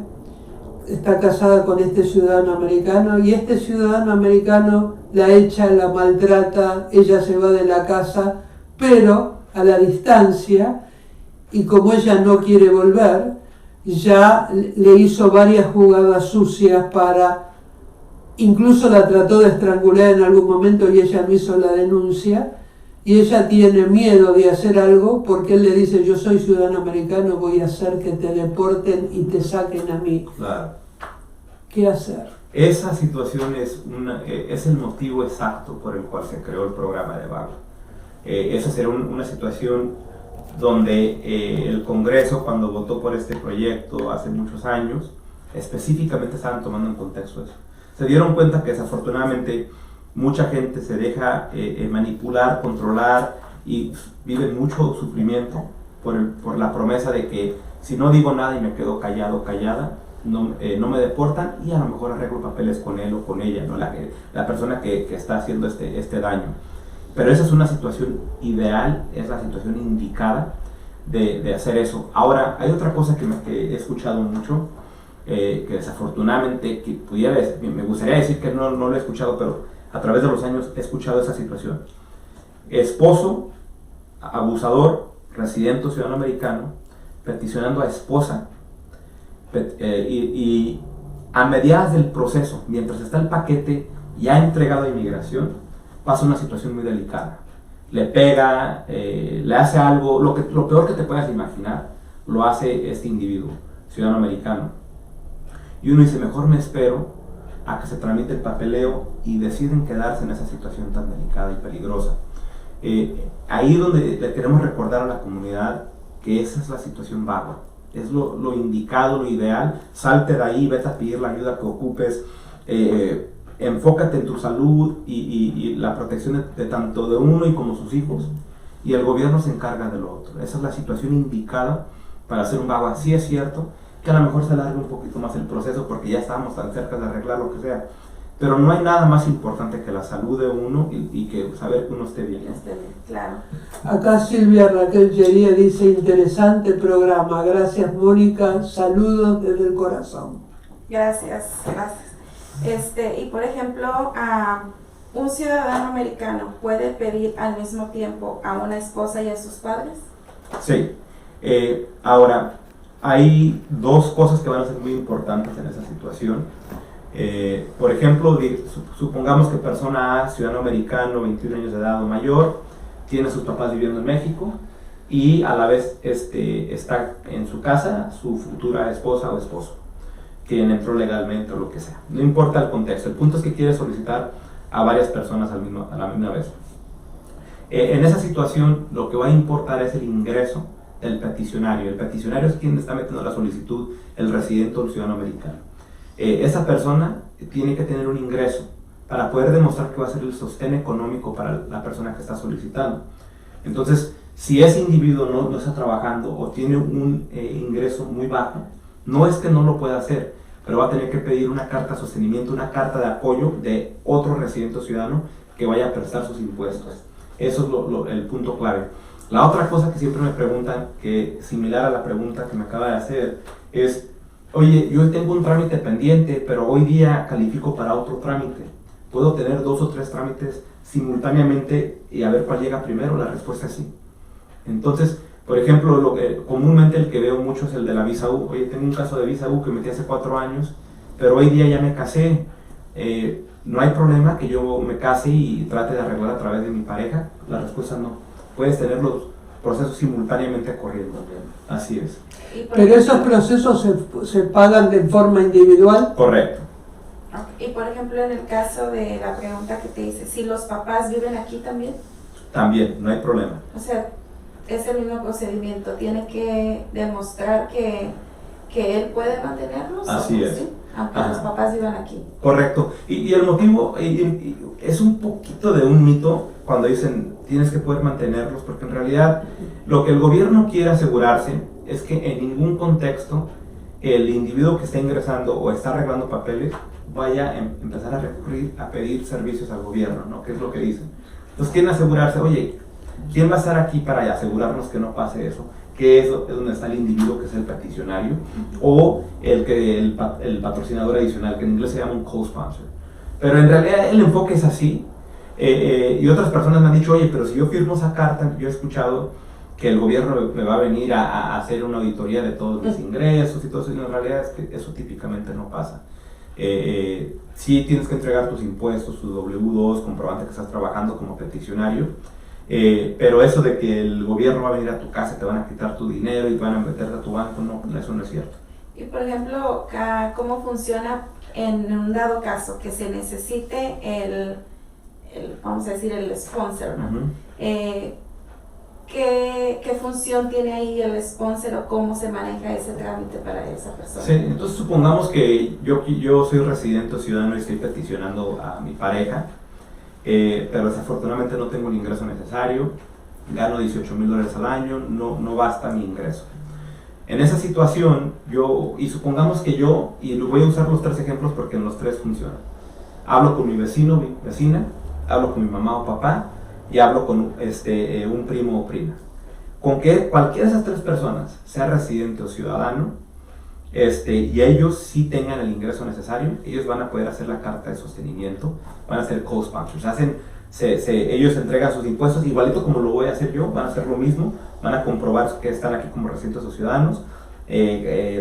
está casada con este ciudadano americano, y este ciudadano americano la echa, la maltrata, ella se va de la casa, pero a la distancia, y como ella no quiere volver, ya le hizo varias jugadas sucias incluso la trató de estrangular en algún momento y ella no hizo la denuncia, y ella tiene miedo de hacer algo porque él le dice: yo soy ciudadano americano, voy a hacer que te deporten y te saquen a mí. Claro. ¿Qué hacer? Esa situación es el motivo exacto por el cual se creó el programa de VAWA. Esa será una situación donde el Congreso, cuando votó por este proyecto hace muchos años, específicamente estaban tomando en contexto eso. Se dieron cuenta que desafortunadamente mucha gente se deja manipular, controlar, y vive mucho sufrimiento por la promesa de que si no digo nada y me quedo callado, callada, no me deportan, y a lo mejor arreglo papeles con él o con ella, ¿no? La persona que está haciendo este daño. Pero esa es una situación ideal, es la situación indicada de hacer eso. Ahora, hay otra cosa que he escuchado mucho, que desafortunadamente me gustaría decir que no lo he escuchado, pero a través de los años he escuchado esa situación. Esposo, abusador, residente o ciudadano americano, peticionando a esposa, y a mediados del proceso, mientras está el paquete ya entregado a inmigración, pasa una situación muy delicada. Le pega, le hace algo, lo peor que te puedas imaginar, lo hace este individuo, ciudadano americano. Y uno dice: mejor me espero a que se tramite el papeleo, y deciden quedarse en esa situación tan delicada y peligrosa. Ahí donde le queremos recordar a la comunidad que esa es la situación VAWA. Es lo indicado, lo ideal. Salte de ahí, vete a pedir la ayuda que ocupes, enfócate en tu salud y la protección de tanto de uno y como sus hijos, y el gobierno se encarga de lo otro. Esa es la situación indicada para hacer un VAWA. Sí es cierto que a lo mejor se alarga un poquito más el proceso porque ya estamos tan cerca de arreglar lo que sea, pero no hay nada más importante que la salud de uno y que saber que uno esté bien. Claro. Acá Silvia Raquel Llería dice: interesante programa, gracias Mónica, saludos desde el corazón. Gracias. Y por ejemplo, ¿un ciudadano americano puede pedir al mismo tiempo a una esposa y a sus padres? Sí. Ahora, hay dos cosas que van a ser muy importantes en esa situación. Por ejemplo, supongamos que persona A, ciudadano americano, 21 años de edad o mayor, tiene a sus papás viviendo en México, y a la vez está en su casa su futura esposa o esposo, quien entró legalmente o lo que sea. No importa el contexto, el punto es que quiere solicitar a varias personas a la misma vez. En esa situación, lo que va a importar es el ingreso del peticionario. El peticionario es quien está metiendo la solicitud, el residente o el ciudadano americano. Esa persona tiene que tener un ingreso para poder demostrar que va a ser el sostén económico para la persona que está solicitando. Entonces, si ese individuo no está trabajando o tiene un ingreso muy bajo, no es que no lo pueda hacer, pero va a tener que pedir una carta de sostenimiento, una carta de apoyo de otro residente o ciudadano que vaya a prestar sus impuestos. Eso es el punto clave. La otra cosa que siempre me preguntan, que similar a la pregunta que me acaba de hacer, es: oye, yo tengo un trámite pendiente, pero hoy día califico para otro trámite. ¿Puedo tener 2 o 3 trámites simultáneamente y a ver cuál llega primero? La respuesta es sí. Entonces, por ejemplo, comúnmente el que veo mucho es el de la visa U. Oye, tengo un caso de visa U que metí hace 4 años, pero hoy día ya me casé. ¿No hay problema que yo me case y trate de arreglar a través de mi pareja? La respuesta es no. Puedes tener los procesos simultáneamente corriendo. Así es. ¿Pero esos procesos se pagan de forma individual? Correcto. Y por ejemplo, en el caso de la pregunta que te hice, si los papás viven aquí también. También, no hay problema. O sea, es el mismo procedimiento. Tiene que demostrar que él puede mantenerlos. Así es. ¿Sí? Aunque los papás vivan aquí. Correcto. Y el motivo es un poquito de un mito cuando dicen tienes que poder mantenerlos, porque en realidad lo que el gobierno quiere asegurarse es que en ningún contexto el individuo que está ingresando o está arreglando papeles vaya a empezar a recurrir a pedir servicios al gobierno, ¿no? ¿Qué es lo que dicen? Entonces quieren asegurarse: oye, ¿quién va a estar aquí para asegurarnos que no pase eso? Que es donde está el individuo, que es el peticionario, o el patrocinador adicional, que en inglés se llama un co-sponsor. Pero en realidad el enfoque es así. Y otras personas me han dicho: oye, pero si yo firmo esa carta, yo he escuchado que el gobierno me va a venir a hacer una auditoría de todos mis ingresos y todo eso. En realidad es que eso típicamente no pasa. Sí tienes que entregar tus impuestos, tu W2, comprobante que estás trabajando como peticionario, pero eso de que el gobierno va a venir a tu casa, te van a quitar tu dinero y te van a meter a tu banco, no, eso no es cierto. Y por ejemplo, ¿cómo funciona en un dado caso que se necesite vamos a decir, el sponsor, ¿no? ¿Qué función tiene ahí el sponsor o cómo se maneja ese trámite para esa persona? Sí, entonces supongamos que yo soy residente o ciudadano y estoy peticionando a mi pareja, pero desafortunadamente no tengo el ingreso necesario, gano $18,000 al año, no basta mi ingreso. En esa situación, y supongamos que y voy a usar los 3 ejemplos porque en los 3 funcionan. Hablo con mi vecino, mi vecina, hablo con mi mamá o papá, y hablo con un primo o prima. Con que cualquiera de esas 3 personas, sea residente o ciudadano, y ellos sí tengan el ingreso necesario, ellos van a poder hacer la carta de sostenimiento, van a ser co-sponsors. Ellos entregan sus impuestos, igualito como lo voy a hacer yo, van a hacer lo mismo, van a comprobar que están aquí como residentes o ciudadanos,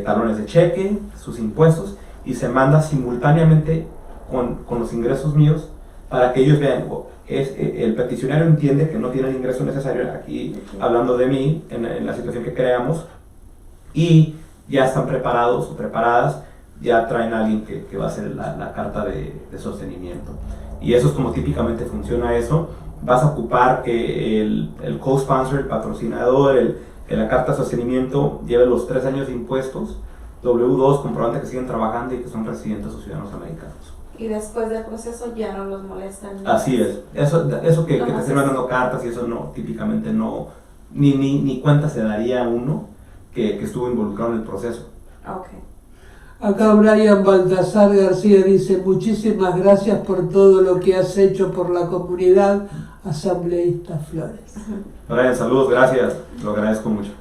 talones de cheque, sus impuestos, y se manda simultáneamente con los ingresos míos para que ellos vean. El peticionario entiende que no tiene el ingreso necesario, aquí hablando de mí, en la situación que creamos, y ya están preparados o preparadas, ya traen a alguien que va a hacer la carta de sostenimiento. Y eso es como típicamente funciona eso. Vas a ocupar que el co-sponsor, el patrocinador, la carta de sostenimiento lleve los 3 años de impuestos, W2, comprobante que siguen trabajando y que son residentes o ciudadanos americanos. Y después del proceso ya no los molestan. Así es. Eso que te estén mandando cartas y eso no, típicamente no, ni cuenta se daría a uno que estuvo involucrado en el proceso. Okay. Acá Brian Baltasar García dice: muchísimas gracias por todo lo que has hecho por la comunidad asambleísta Flores. Brian, saludos, gracias, lo agradezco mucho.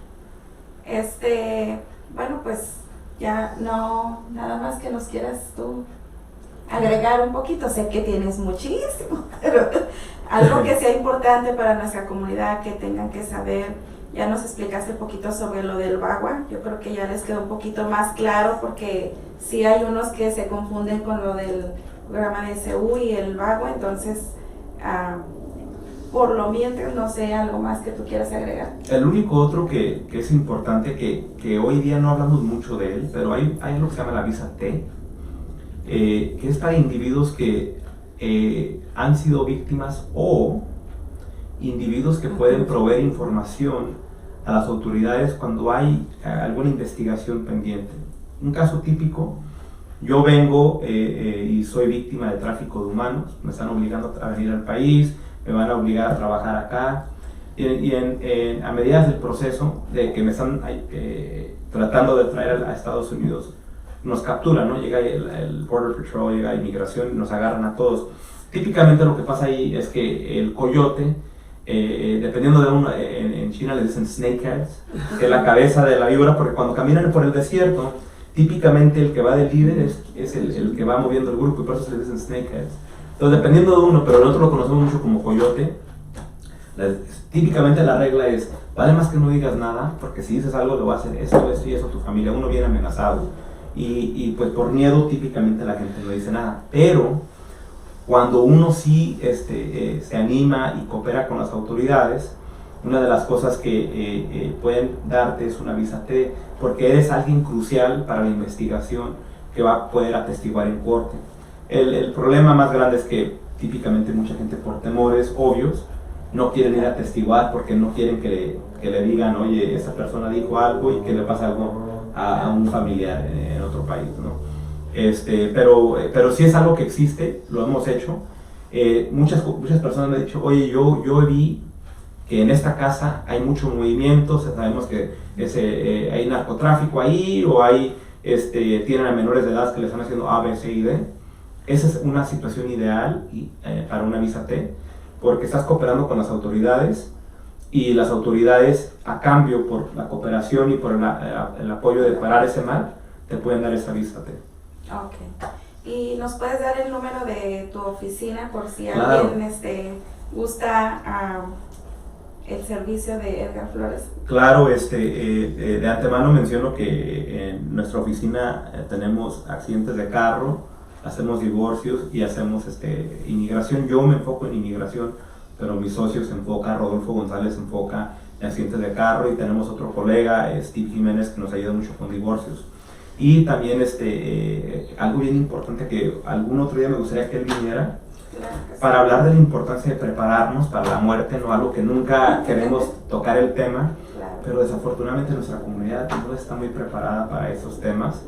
Bueno, pues ya no, nada más que nos quieras tú agregar un poquito. Sé que tienes muchísimo, pero algo que sea importante para nuestra comunidad, que tengan que saber. Ya nos explicaste un poquito sobre lo del VAWA, yo creo que ya les quedó un poquito más claro, porque sí hay unos que se confunden con lo del programa de SU y el VAWA. Entonces, por lo mientras, no sé, algo más que tú quieras agregar. El único otro que es importante, que hoy día no hablamos mucho de él, pero hay algo que se llama la visa T, que es para individuos que han sido víctimas o individuos que pueden proveer información a las autoridades cuando hay alguna investigación pendiente. Un caso típico: yo vengo y soy víctima de tráfico de humanos, me están obligando a venir al país, me van a obligar a trabajar acá, y a medidas del proceso de que me están tratando de traer a Estados Unidos, nos capturan, ¿no? Llega el Border Patrol, llega inmigración y nos agarran a todos. Típicamente lo que pasa ahí es que el coyote, dependiendo de uno, en China le dicen snakeheads, que es la cabeza de la víbora, porque cuando caminan por el desierto, típicamente el que va de líder es el que va moviendo el grupo, y por eso se le dicen snakeheads. Entonces, dependiendo de uno, pero el otro lo conocemos mucho como coyote, típicamente la regla es: vale más que no digas nada, porque si dices algo lo va a hacer esto y eso tu familia. Uno viene amenazado, y pues por miedo típicamente la gente no dice nada. Pero cuando uno sí se anima y coopera con las autoridades, una de las cosas que pueden darte es una visa T, porque eres alguien crucial para la investigación que va a poder atestiguar en corte. El problema más grande es que típicamente mucha gente, por temores obvios, no quieren ir a atestiguar porque no quieren que le digan: oye, esta persona dijo algo, y que le pasa algo a un familiar en otro país, ¿no? Pero sí es algo que existe, lo hemos hecho. Muchas personas me han dicho: oye, yo vi que en esta casa hay mucho movimiento, sabemos que hay narcotráfico ahí, o tienen a menores de edad que le están haciendo A, B, C y D. Esa es una situación ideal para una visa T, porque estás cooperando con las autoridades, y las autoridades, a cambio por la cooperación y por el apoyo de parar ese mal, te pueden dar esa visa T. Ok. ¿Y nos puedes dar el número de tu oficina por si Claro. alguien gusta el servicio de Edgar Flores? Claro, de antemano menciono que en nuestra oficina tenemos accidentes de carro, hacemos divorcios y hacemos inmigración. Yo me enfoco en inmigración, pero mi socio se enfoca, Rodolfo González se enfoca en accidentes de carro, y tenemos otro colega, Steve Jiménez, que nos ayuda mucho con divorcios. Y también algo bien importante que algún otro día me gustaría que él viniera, para hablar de la importancia de prepararnos para la muerte, no algo que nunca queremos tocar el tema, pero desafortunadamente nuestra comunidad no está muy preparada para esos temas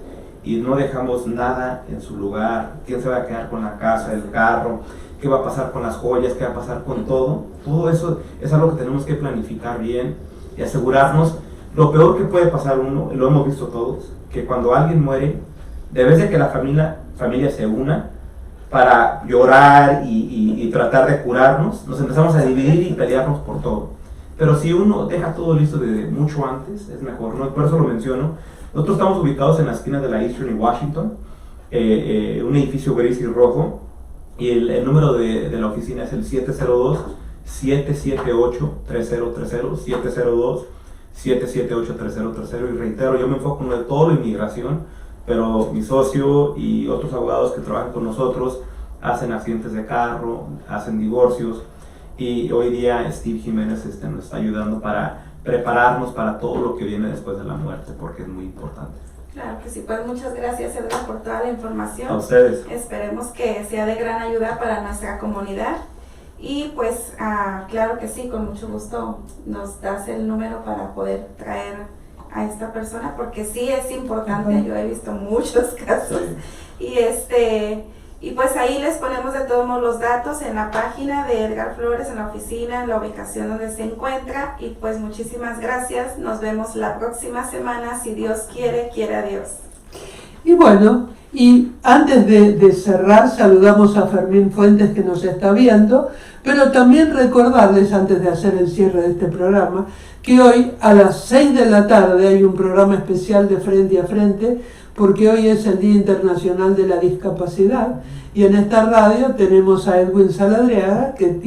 y no dejamos nada en su lugar. ¿Quién se va a quedar con la casa, el carro? ¿Qué va a pasar con las joyas? ¿Qué va a pasar con todo? Todo eso es algo que tenemos que planificar bien y asegurarnos. Lo peor que puede pasar uno, lo hemos visto todos, que cuando alguien muere, debe de que la familia se una para llorar y tratar de curarnos, nos empezamos a dividir y pelearnos por todo. Pero si uno deja todo listo desde mucho antes, es mejor, ¿no? Por eso lo menciono. Nosotros estamos ubicados en la esquina de la Eastern y Washington, un edificio gris y rojo, y el número de la oficina es el 702-778-3030, 702-778-3030, y reitero, yo me enfoco en todo la inmigración, pero mi socio y otros abogados que trabajan con nosotros hacen accidentes de carro, hacen divorcios, y hoy día Steve Jiménez nos está ayudando para prepararnos para todo lo que viene después de la muerte, porque es muy importante. Claro que sí, pues muchas gracias, Edgar, por toda la información. A ustedes. Esperemos que sea de gran ayuda para nuestra comunidad. Y pues, claro que sí, con mucho gusto nos das el número para poder traer a esta persona, porque sí es importante. Yo he visto muchos casos. Y pues ahí les ponemos de todos modos los datos en la página de Edgar Flores, en la oficina, en la ubicación donde se encuentra. Y pues muchísimas gracias, nos vemos la próxima semana, si Dios quiere, quiera Dios. Y bueno, y antes de cerrar, saludamos a Fermín Fuentes, que nos está viendo, pero también recordarles, antes de hacer el cierre de este programa, que hoy a las 6 de la tarde hay un programa especial de Frente a Frente, porque hoy es el Día Internacional de la Discapacidad, y en esta radio tenemos a Edwin Saladriaga, que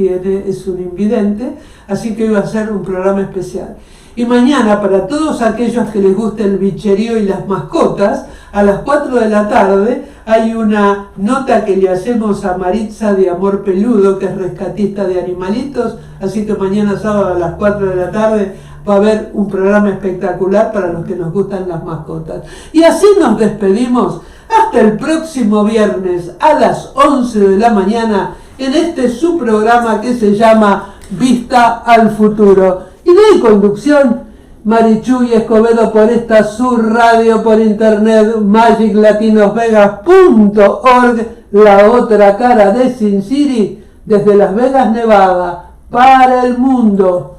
es un invidente, así que hoy va a ser un programa especial. Y mañana, para todos aquellos que les guste el bicherío y las mascotas, a las 4 de la tarde hay una nota que le hacemos a Maritza de Amor Peludo, que es rescatista de animalitos, así que mañana sábado a las 4 de la tarde va a haber un programa espectacular para los que nos gustan las mascotas. Y así nos despedimos hasta el próximo viernes a las 11 de la mañana en su programa que se llama Vista al Futuro. Y de conducción, Marichuy Escobedo, por esta su radio por internet, magiclatinosvegas.org, la otra cara de Sin City, desde Las Vegas, Nevada, para el mundo.